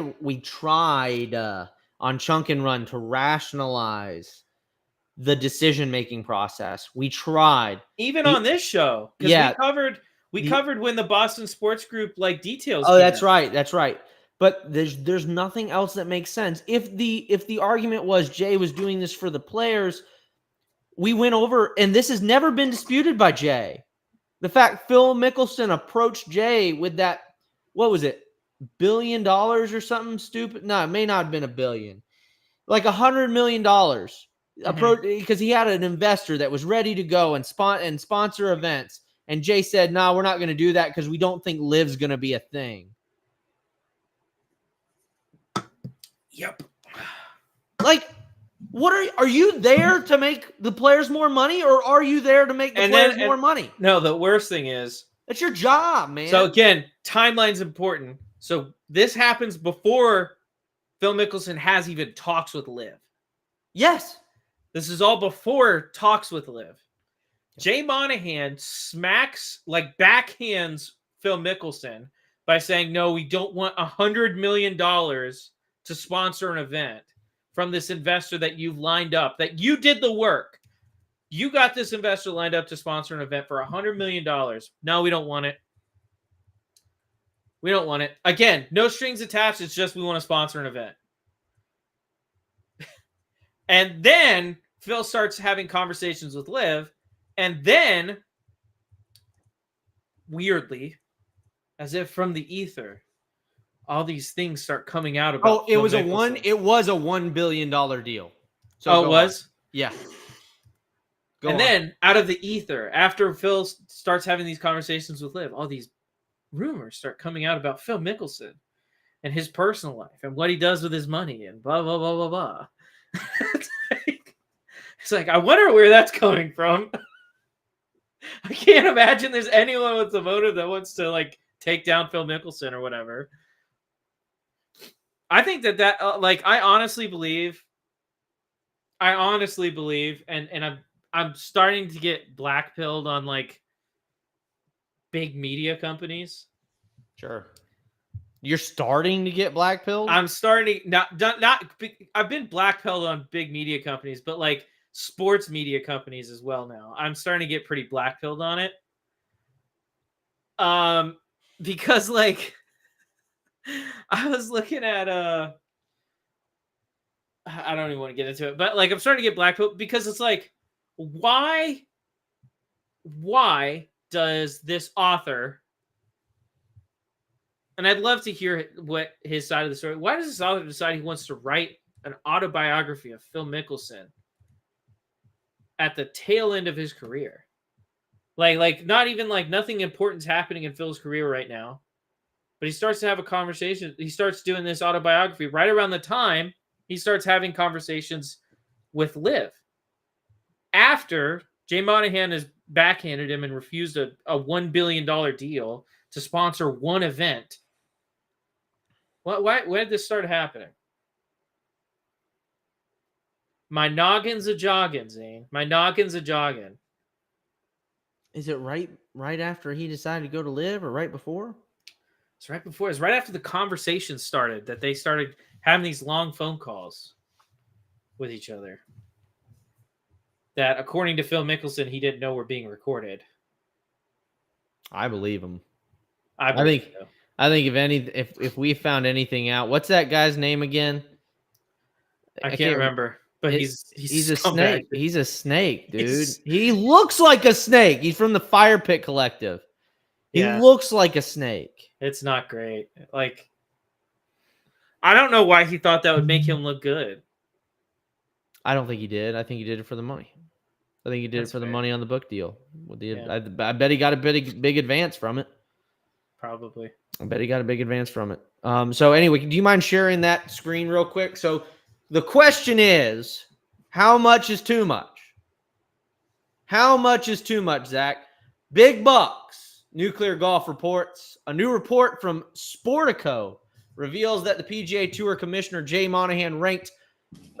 on Chunk and Run to rationalize the decision-making process. We tried. Even on this show. Yeah. We covered when the Boston Sports Group like details. Oh, that's right. That's right. But there's nothing else that makes sense. If the argument was Jay was doing this for the players, we went over, and this has never been disputed by Jay. The fact Phil Mickelson approached Jay with that, what was it, $1 billion or something stupid? No, it may not have been $1 billion. Like $100 million. Because he had an investor that was ready to go and sponsor events. And Jay said, no, we're not going to do that because we don't think LIV's going to be a thing. Yep. Like, are you there to make the players more money, or are you there to make the players more money? No, the worst thing is that's your job, man. So again, timeline's important. So this happens before Phil Mickelson has even talks with LIV. Yes. This is all before talks with LIV. Jay Monahan backhands Phil Mickelson by saying, no, we don't want $100 million to sponsor an event from this investor that you've lined up, that you did the work. You got this investor lined up to sponsor an event for $100 million. No, we don't want it. We don't want it. Again, no strings attached. It's just we want to sponsor an event. And then Phil starts having conversations with LIV. And then, weirdly, as if from the ether, all these things start coming out about. It was a $1 billion deal. So it was? Yeah. Then out of the ether, after Phil starts having these conversations with LIV, all these rumors start coming out about Phil Mickelson and his personal life and what he does with his money and blah, blah, blah, blah, blah. It's like, I wonder where that's coming from. I can't imagine there's anyone with the motive that wants to like take down Phil Mickelson or whatever. I think that I honestly believe, and I'm starting to get blackpilled on like big media companies. Sure. You're starting to get blackpilled? I'm starting not I've been blackpilled on big media companies, but like sports media companies as well now. I'm starting to get pretty blackpilled on it. Because like I was looking at I don't even want to get into it, but like I'm starting to get blackpilled because it's like why does this author, and I'd love to hear what his side of the story, why does this author decide he wants to write an autobiography of Phil Mickelson at the tail end of his career? Like not even like nothing important's happening in Phil's career right now, but he starts to have a conversation. He starts doing this autobiography right around the time he starts having conversations with LIV. After Jay Monahan has backhanded him and refused a $1 billion deal to sponsor one event. Why did this start happening? My noggin's a jogging, Zane. My noggin's a jogging. Is it right after he decided to go to LIV or right before? It's right before. It's right after the conversation started that they started having these long phone calls with each other. That, according to Phil Mickelson, he didn't know were being recorded. I believe him. I think so. I think if we found anything out, what's that guy's name again? I can't remember. But he's a snake. He's a snake, dude. He's... He looks like a snake. He's from the Fire Pit Collective. He looks like a snake. It's not great. Like, I don't know why he thought that would make him look good. I don't think he did. I think he did it for the money. I think he did it for the money on the book deal. I bet he got a big advance from it. Probably. I bet he got a big advance from it. So anyway, do you mind sharing that screen real quick? So the question is, how much is too much? How much is too much, Zach? Big bucks. Nuclear Golf reports. A new report from Sportico reveals that the PGA Tour Commissioner Jay Monahan raked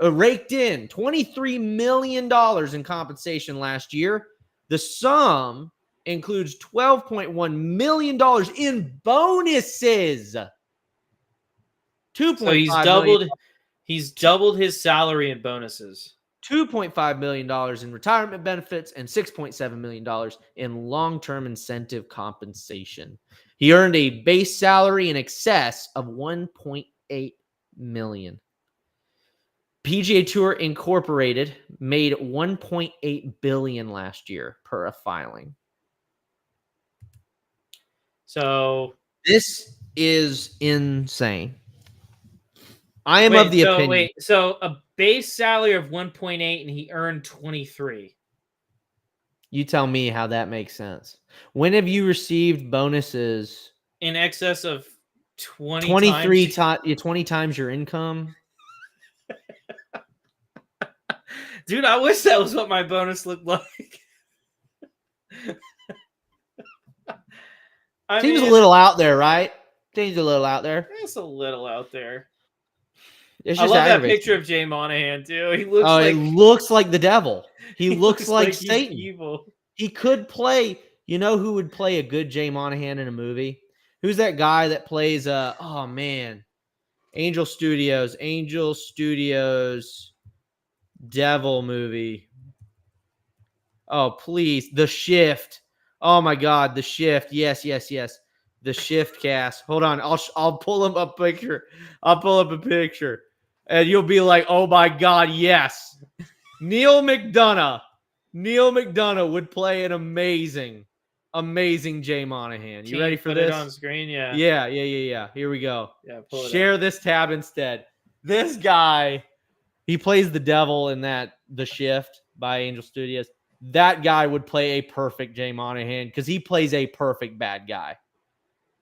in $23 million in compensation last year. The sum includes $12.1 million in bonuses. So he's doubled his salary and bonuses. $2.5 million in retirement benefits and $6.7 million in long-term incentive compensation. He earned a base salary in excess of $1.8 million. PGA Tour Incorporated made $1.8 billion last year per a filing. So this is insane. I am of the opinion. So a base salary of 1.8 and he earned 23. You tell me how that makes sense. When have you received bonuses in excess of 23 times your income? Dude, I wish that was what my bonus looked like. Seems a little out there, right? Seems a little out there. It's a little out there. It's I just love that picture of Jay Monahan too. He looks it looks like the devil. He looks like Satan. Evil. He could play. You know who would play a good Jay Monahan in a movie? Who's that guy that plays oh man, Angel Studios devil movie. Oh please, The Shift. Oh my God, The Shift. Yes. The Shift cast. Hold on, I'll pull him up a picture. I'll pull up a picture, and you'll be like, oh my God, yes. Neil McDonough. Neil McDonough would play an amazing Jay Monahan. You ready for this? Put it on screen, yeah. Yeah. Here we go. Yeah, pull it Share up. this tab instead. This guy, he plays the devil in that The Shift by Angel Studios. That guy would play a perfect Jay Monahan because he plays a perfect bad guy.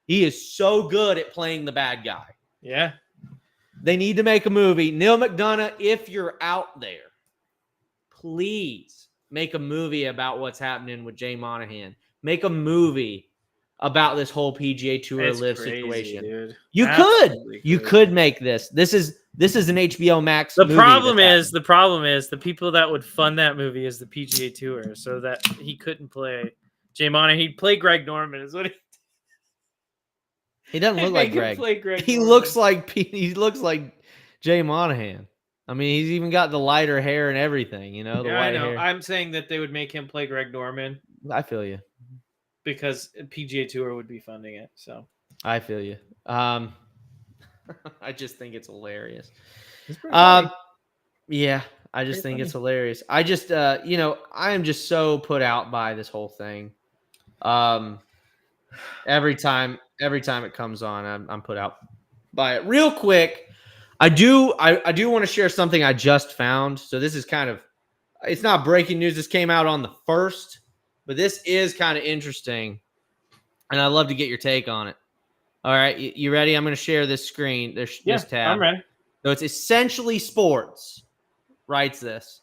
He is so good at playing the bad guy. Yeah. They need to make a movie. Neil McDonough, if you're out there, please make a movie about what's happening with Jay Monahan. Make a movie about this whole PGA Tour LIV situation. Dude. You could make this. This is an HBO Max. The problem is the people that would fund that movie is the PGA Tour, so that he couldn't play Jay Monahan. He'd play Greg Norman. Is what he doesn't look like Greg. He Norman. looks like Jay Monahan. I mean, he's even got the lighter hair and everything. You know, the white hair. I'm saying that they would make him play Greg Norman. I feel you. Because PGA Tour would be funding it, so I feel you. I just think it's hilarious. Yeah, I just think it's hilarious. I just, I am just so put out by this whole thing. Every time it comes on, I'm put out by it. Real quick, I do want to share something I just found. So this is it's not breaking news. This came out on the 1st. But this is kind of interesting, and I'd love to get your take on it. All right, you ready? I'm going to share this screen, this tab. I'm ready. So it's Essentially Sports writes this.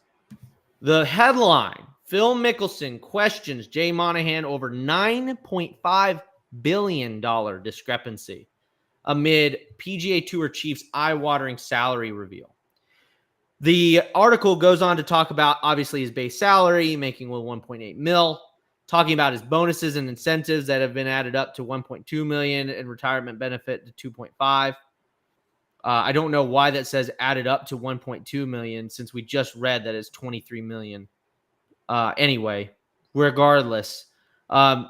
The headline, Phil Mickelson questions Jay Monahan over $9.5 billion discrepancy amid PGA Tour chief's eye-watering salary reveal. The article goes on to talk about, obviously, his base salary, making 1.8 mil, talking about his bonuses and incentives that have been added up to 1.2 million and retirement benefit to 2.5. I don't know why that says added up to 1.2 million since we just read that it's 23 million. Anyway, regardless, in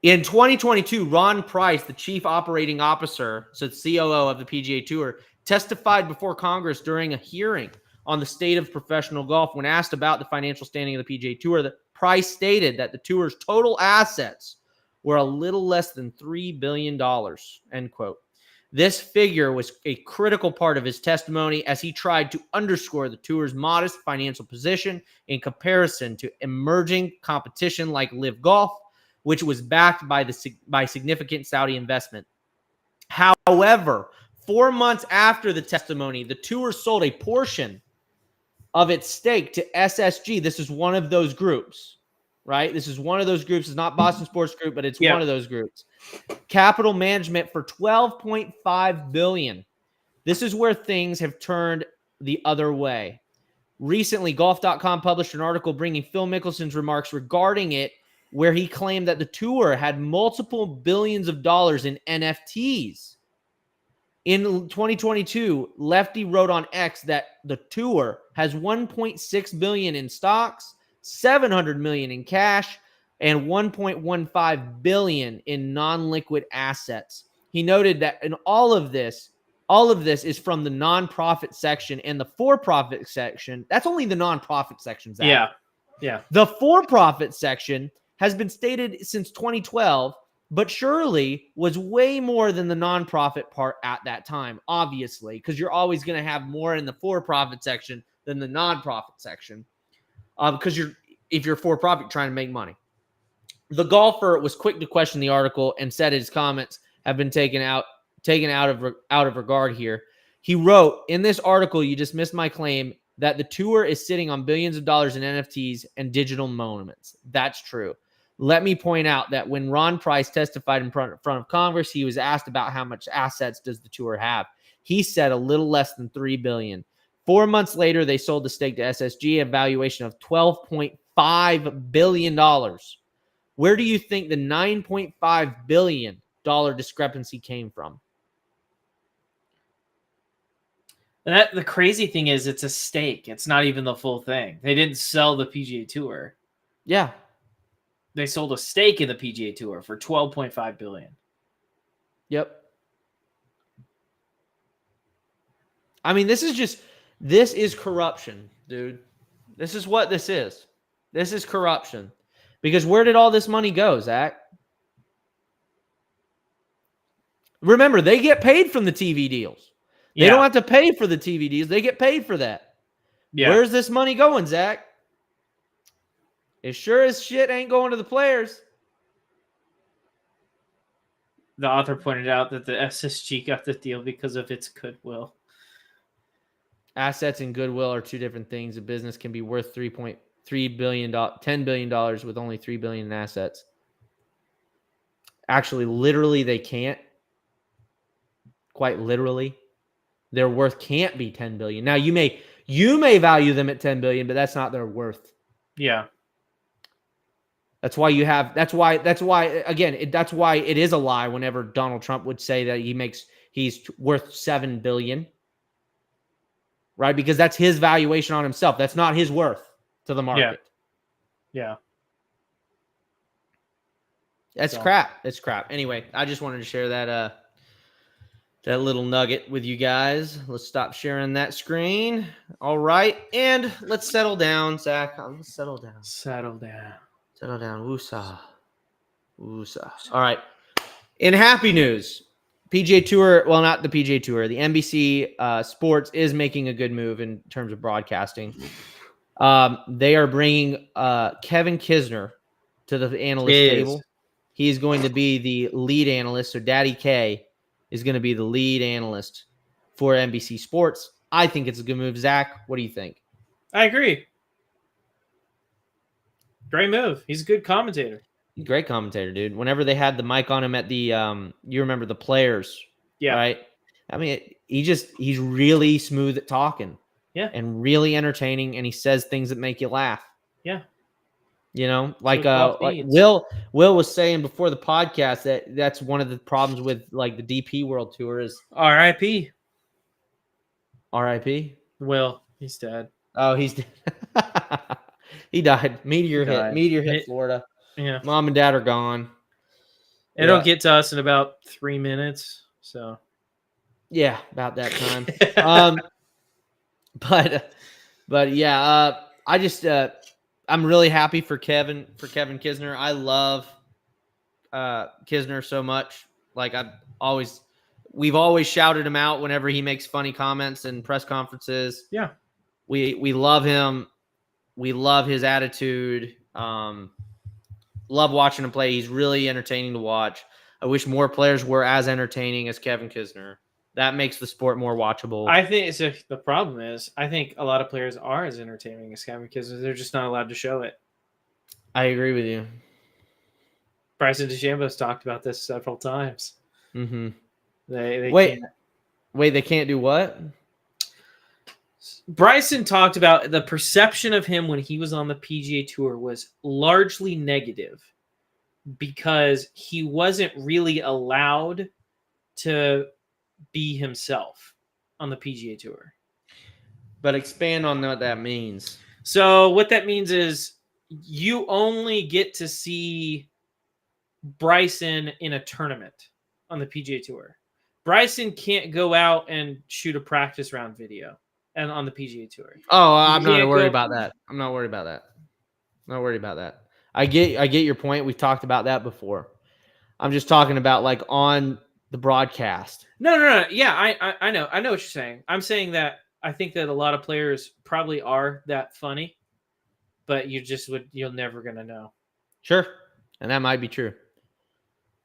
2022, Ron Price, the chief operating officer, so the COO of the PGA Tour, testified before Congress during a hearing on the state of professional golf. When asked about the financial standing of the PGA Tour, the Price stated that the tour's total assets were a little less than $3 billion, end quote. This figure was a critical part of his testimony as he tried to underscore the tour's modest financial position in comparison to emerging competition like LIV Golf, which was backed by significant Saudi investment. However, 4 months after the testimony, the tour sold a portion of its stake to SSG. This is one of those groups, right? This is one of those groups. It's not Boston Sports Group, but it's one of those groups. Capital Management for $12.5 billion. This is where things have turned the other way. Recently, Golf.com published an article bringing Phil Mickelson's remarks regarding it, where he claimed that the tour had multiple billions of dollars in NFTs. In 2022, Lefty wrote on X that the tour has 1.6 billion in stocks, 700 million in cash, and 1.15 billion in non-liquid assets. He noted that in all of this is from the nonprofit section and the for-profit section. That's only the nonprofit section, Zach. Yeah. The for-profit section has been stated since 2012, but surely was way more than the nonprofit part at that time, obviously, because you're always going to have more in the for-profit section than the nonprofit section, because if you're for-profit, you're trying to make money. The golfer was quick to question the article and said his comments have been taken out of regard here. He wrote, "In this article, you dismissed my claim that the tour is sitting on billions of dollars in NFTs and digital monuments. That's true. Let me point out that when Ron Price testified in front of Congress, he was asked about how much assets does the tour have. He said a little less than $3 billion. 4 months later, they sold the stake to SSG, a valuation of $12.5 billion. Where do you think the $9.5 billion discrepancy came from?" And the crazy thing is, it's a stake. It's not even the full thing. They didn't sell the PGA Tour. Yeah. They sold a stake in the PGA Tour for $12.5 billion. Yep. I mean, this is corruption, dude. This is what this is. This is corruption. Because where did all this money go, Zach? Remember, they get paid from the TV deals. They don't have to pay for the TV deals. They get paid for that. Yeah. Where's this money going, Zach? It sure as shit ain't going to the players. The author pointed out that the SSG got the deal because of its goodwill. Assets and goodwill are two different things. A business can be worth $10 billion with only $3 billion in assets. Actually, literally, they can't. Quite literally, their worth can't be $10 billion. Now, you may value them at $10 billion, but that's not their worth. Yeah. That's why it is a lie whenever Donald Trump would say that he's worth $7 billion. Right? Because that's his valuation on himself. That's not his worth to the market. Yeah. That's crap. It's crap. Anyway, I just wanted to share that little nugget with you guys. Let's stop sharing that screen. All right. And let's settle down, Zach. Let's settle down. Settle down. Woosah. All right. In happy news, PGA Tour, well, not the PGA Tour, the NBC Sports is making a good move in terms of broadcasting. They are bringing Kevin Kisner to the analyst table. He is going to be the lead analyst. So Daddy K is going to be the lead analyst for NBC Sports. I think it's a good move. Zach, what do you think? I agree. Great move. He's a good commentator. Great commentator, dude. Whenever they had the mic on him at the, you remember the Players, right? I mean, he's really smooth at talking. Yeah. and really entertaining, and he says things that make you laugh. Yeah. You know, like golf like needs. Will was saying before the podcast that that's one of the problems with like the DP World Tour is R.I.P. RIP. Will, he's dead. Oh, he's he died. Meteor died. hit Florida. Yeah. Mom and dad are gone. It'll Yeah. get to us in about 3 minutes. So Yeah, about that time. But yeah, I just I'm really happy for Kevin Kisner. I love Kisner so much. Like we've always shouted him out whenever he makes funny comments in press conferences. Yeah. We love him. We love his attitude. Love watching him play. He's really entertaining to watch. I wish more players were as entertaining as Kevin Kisner. That makes the sport more watchable. I think the problem is I think a lot of players are as entertaining as Kevin because they're just not allowed to show it. I agree with you. Bryson DeChambeau's talked about this several times. Mm-hmm. They Wait, can't. they can't do what? Bryson talked about the perception of him when he was on the PGA Tour was largely negative because he wasn't really allowed to be himself on the PGA Tour. But expand on what that means. So what that means is you only get to see Bryson in a tournament on the PGA Tour. Bryson can't go out and shoot a practice round video and on the PGA Tour. Oh, I'm not worried about that. I'm not worried about that. Not worried about that. I get your point. We've talked about that before. I'm just talking about like on the broadcast. No. Yeah, I know what you're saying. I'm saying that I think that a lot of players probably are that funny, but you're never gonna know. Sure, and that might be true.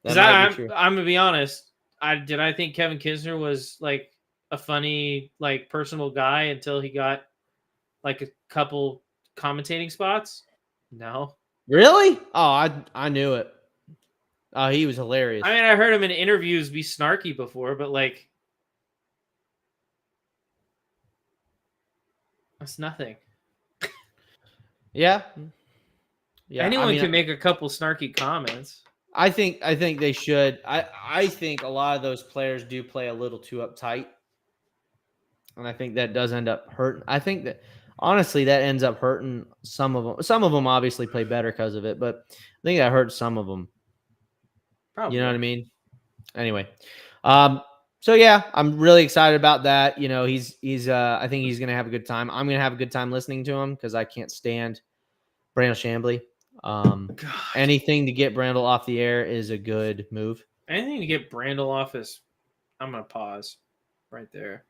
Because I'm gonna be honest. I think Kevin Kisner was like a funny, like personal guy until he got like a couple commentating spots. No. Really? Oh, I knew it. Oh, he was hilarious. I mean, I heard him in interviews be snarky before, but like that's nothing. Yeah. Anyone can make a couple snarky comments. I think they should. I think a lot of those players do play a little too uptight. And I think that does end up hurting. I think that honestly that ends up hurting some of them. Some of them obviously play better because of it, but I think that hurts some of them. Probably. You know what I mean? Anyway. So yeah, I'm really excited about that. You know, he's I think he's going to have a good time. I'm going to have a good time listening to him because I can't stand Brandel Chambly. Anything to get Brandel off the air is a good move. Anything to get Brandel off is I'm going to pause right there.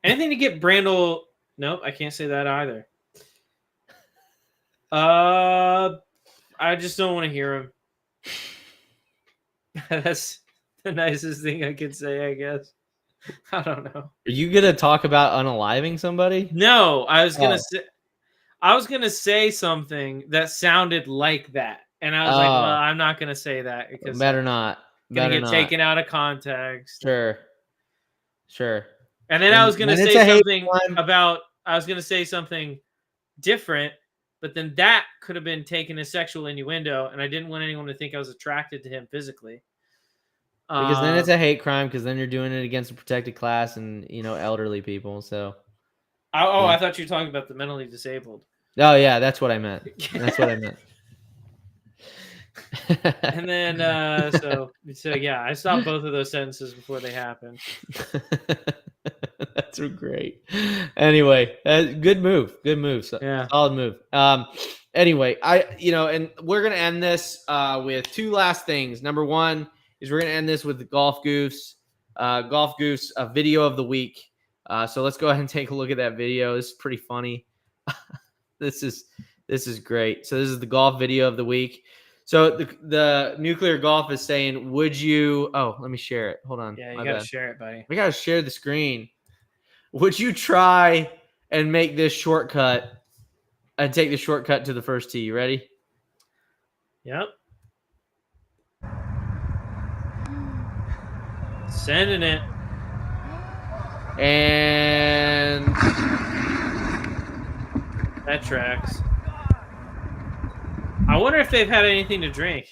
Anything to get Brandel. Nope, I can't say that either. I just don't want to hear him. That's the nicest thing I could say, I guess. I don't know. Are you gonna talk about unaliving somebody? No, I was gonna say something that sounded like that, and I was like, "Well, I'm not gonna say that because better not. Gonna get taken out of context." Sure. And then I was gonna say something I was gonna say something different, but then that could have been taken as sexual innuendo, and I didn't want anyone to think I was attracted to him physically. Because then it's a hate crime, because then you're doing it against a protected class and, you know, elderly people. So. I thought you were talking about the mentally disabled. Oh, yeah, that's what I meant. And then, so yeah, I stopped both of those sentences before they happened. That's great. Anyway, good move. Yeah. Solid move. Anyway, and we're going to end this with two last things. Number one is we're going to end this with the Golf Goofs. Golf Goofs, a video of the week. So let's go ahead and take a look at that video. This is pretty funny. This is great. So this is the golf video of the week. So the Nuclear Golf is saying, would you... Oh, let me share it. Hold on. Yeah, you got to share it, buddy. We got to share the screen. Would you try and make this shortcut and take the shortcut to the first tee? You ready? Yep. Sending it. And That tracks. I wonder if they've had anything to drink.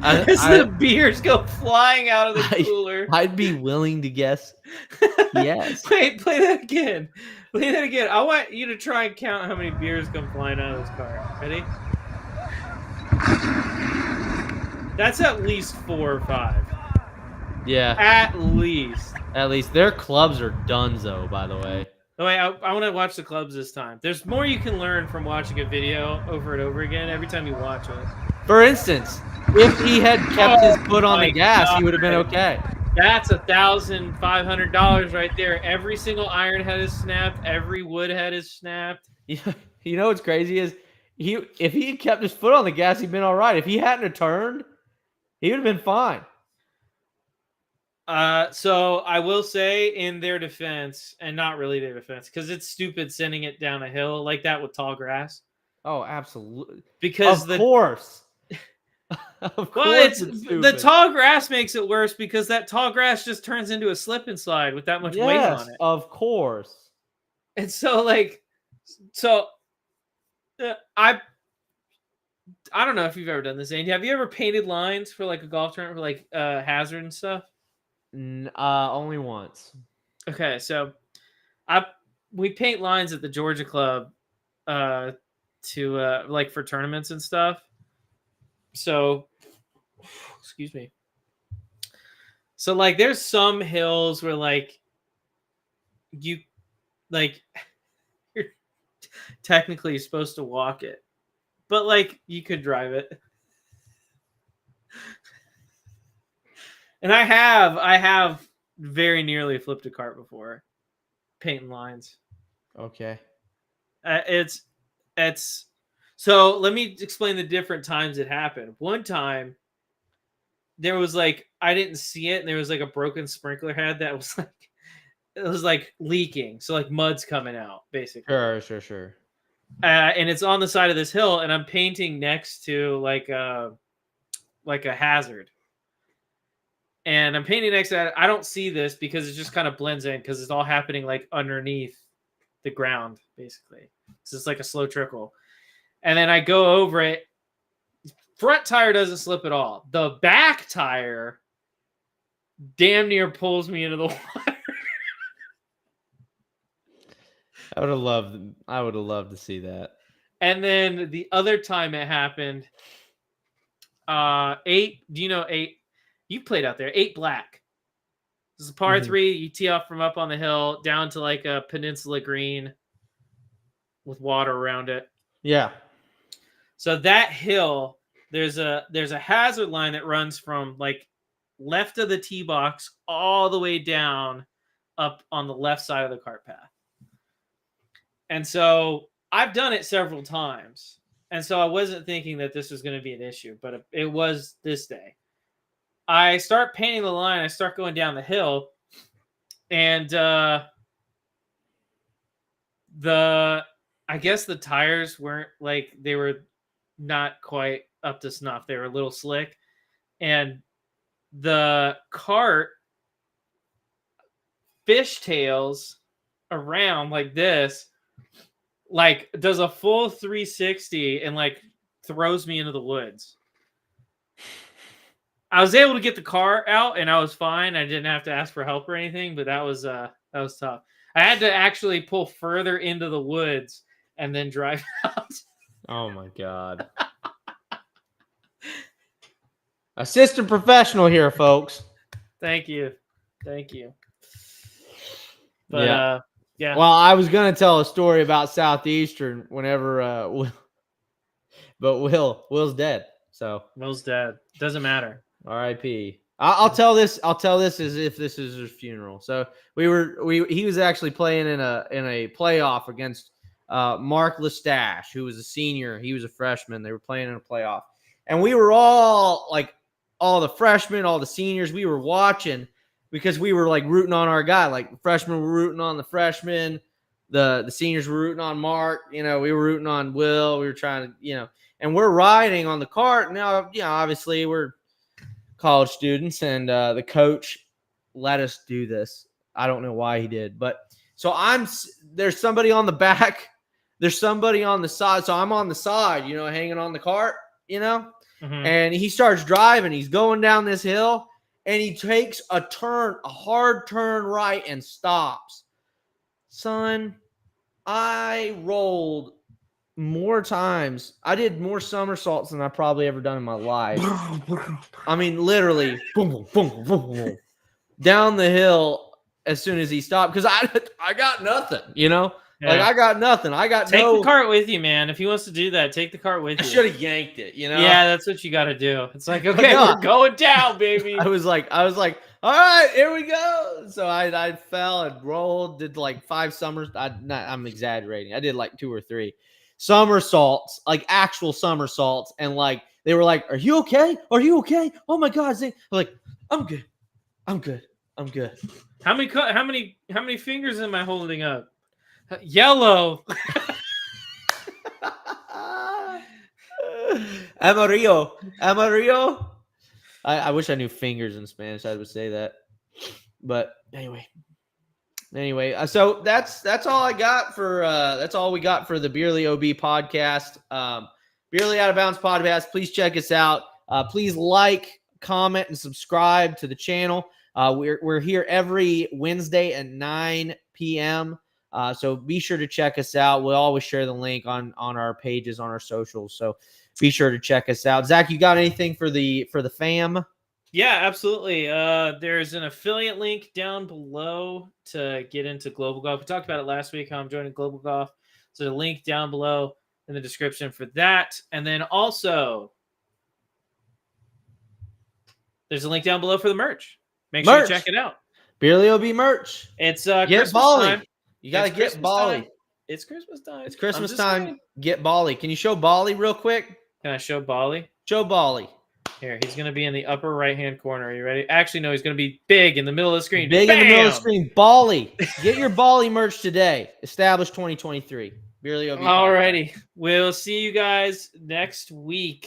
As the beers go flying out of the cooler. I'd be willing to guess yes. Play that again. Play that again. I want you to try and count how many beers come flying out of this car. Ready? That's at least 4 or 5. Yeah. At least. At least. Their clubs are donezo, by the way. Oh, wait, I want to watch the clubs this time. There's more you can learn from watching a video over and over again every time you watch it. For instance, if he had kept his foot on the gas, he would have been okay. That's $1,500 right there. Every single iron head is snapped. Every wood head is snapped. You know what's crazy is if he had kept his foot on the gas, he'd been all right. If he hadn't have turned, he would have been fine. So I will say in their defense, and not really their defense, because it's stupid sending it down a hill like that with tall grass. Oh, absolutely. Because of course. Of course, the tall grass makes it worse because that tall grass just turns into a slip and slide with that much weight on it. Of course. And so, I don't know if you've ever done this, Andy. Have you ever painted lines for like a golf tournament for like hazard and stuff? Only once. Okay, so we paint lines at the Georgia Club to like for tournaments and stuff. So, excuse me. So, like, there's some hills where, like, you're technically supposed to walk it, but, like, you could drive it. And I have very nearly flipped a cart before painting lines. Okay. So let me explain the different times it happened. One time, there was like, I didn't see it, and there was like a broken sprinkler head that was like leaking. So like mud's coming out, basically. Sure. And it's on the side of this hill, and I'm painting next to like a hazard. And I'm painting next to that. I don't see this because it just kind of blends in because it's all happening like underneath the ground, basically. So it's like a slow trickle. And then I go over it. Front tire doesn't slip at all. The back tire damn near pulls me into the water. I would have loved to see that. And then the other time it happened, 8. Do you know 8? You played out there. 8 black. This is a par 3. You tee off from up on the hill down to like a peninsula green with water around it. Yeah. So that hill, there's a hazard line that runs from like left of the tee box all the way down up on the left side of the cart path. And so I've done it several times. And so I wasn't thinking that this was going to be an issue, but it was this day. I start painting the line. I start going down the hill, and I guess the tires weren't like, they were not quite up to snuff. They were a little slick, and the cart fishtails around like this, like does a full 360 and like throws me into the woods. I was able to get the car out and I was fine. I didn't have to ask for help or anything, but that was tough. I had to actually pull further into the woods and then drive out. Oh my God. Assistant professional here, folks. Thank you. But yeah. Well, I was gonna tell a story about Southeastern whenever but Will's dead. So Will's dead. Doesn't matter. R.I.P. I'll tell this as if this is his funeral. So he was actually playing in a playoff against Mark Lestache, who was a senior. He was a freshman. They were playing in a playoff, and we were all the freshmen, all the seniors. We were watching because we were like rooting on our guy. Like the freshmen were rooting on the freshmen, the seniors were rooting on Mark. We were rooting on Will. We were trying to, and we're riding on the cart now. Obviously we're college students, and the coach let us do this. I don't know why he did, but so there's somebody on the back there's somebody on the side. So I'm on the side, hanging on the cart, Mhm. and he starts driving. He's going down this hill and he takes a hard turn right and stops. Son, I rolled more times. I did more somersaults than I probably ever done in my life. I mean, literally, boom, boom, boom, boom, boom, down the hill as soon as he stopped, because I got nothing, Yeah. Like I got nothing. I got Take the cart with you, man. If he wants to do that, take the cart with I you. should have yanked it, Yeah, that's what you got to do. It's like, okay, no. we're going down, baby. I was like, all right, here we go. So I fell and rolled, did like 5 summers. I'm exaggerating. I did like 2 or 3 somersaults, like actual somersaults, and like they were like, "Are you okay? Are you okay? Oh my God!" I'm like, "I'm good. I'm good. I'm good." How many fingers am I holding up? Yellow. Amarillo. I wish I knew fingers in Spanish. I would say that. But anyway, so that's all I got for that's all we got for the Beerly OB podcast. Beerly Out of Bounds podcast. Please check us out. Please like, comment, and subscribe to the channel. We're here every Wednesday at 9 p.m. So be sure to check us out. We'll always share the link on our pages, on our socials. So be sure to check us out. Zach, you got anything for the fam? Yeah, absolutely. There's an affiliate link down below to get into Global Golf. We talked about it last week, how I'm joining Global Golf. So the link down below in the description for that. And then also, there's a link down below for the merch. Make sure you check it out. Beerly OB merch. It's get Christmas Bali. time. You got to get Bali. It's Christmas time. It's Christmas time. Get Bali. Can you show Bali real quick? Can I show Bali? Show Bali. Here, he's going to be in the upper right-hand corner. Are you ready? Actually, no, he's going to be big in the middle of the screen. Big Bam! in the middle of the screen. Bali. Get your Bali merch today. Established 2023. Beerly OB. All righty. We'll see you guys next week.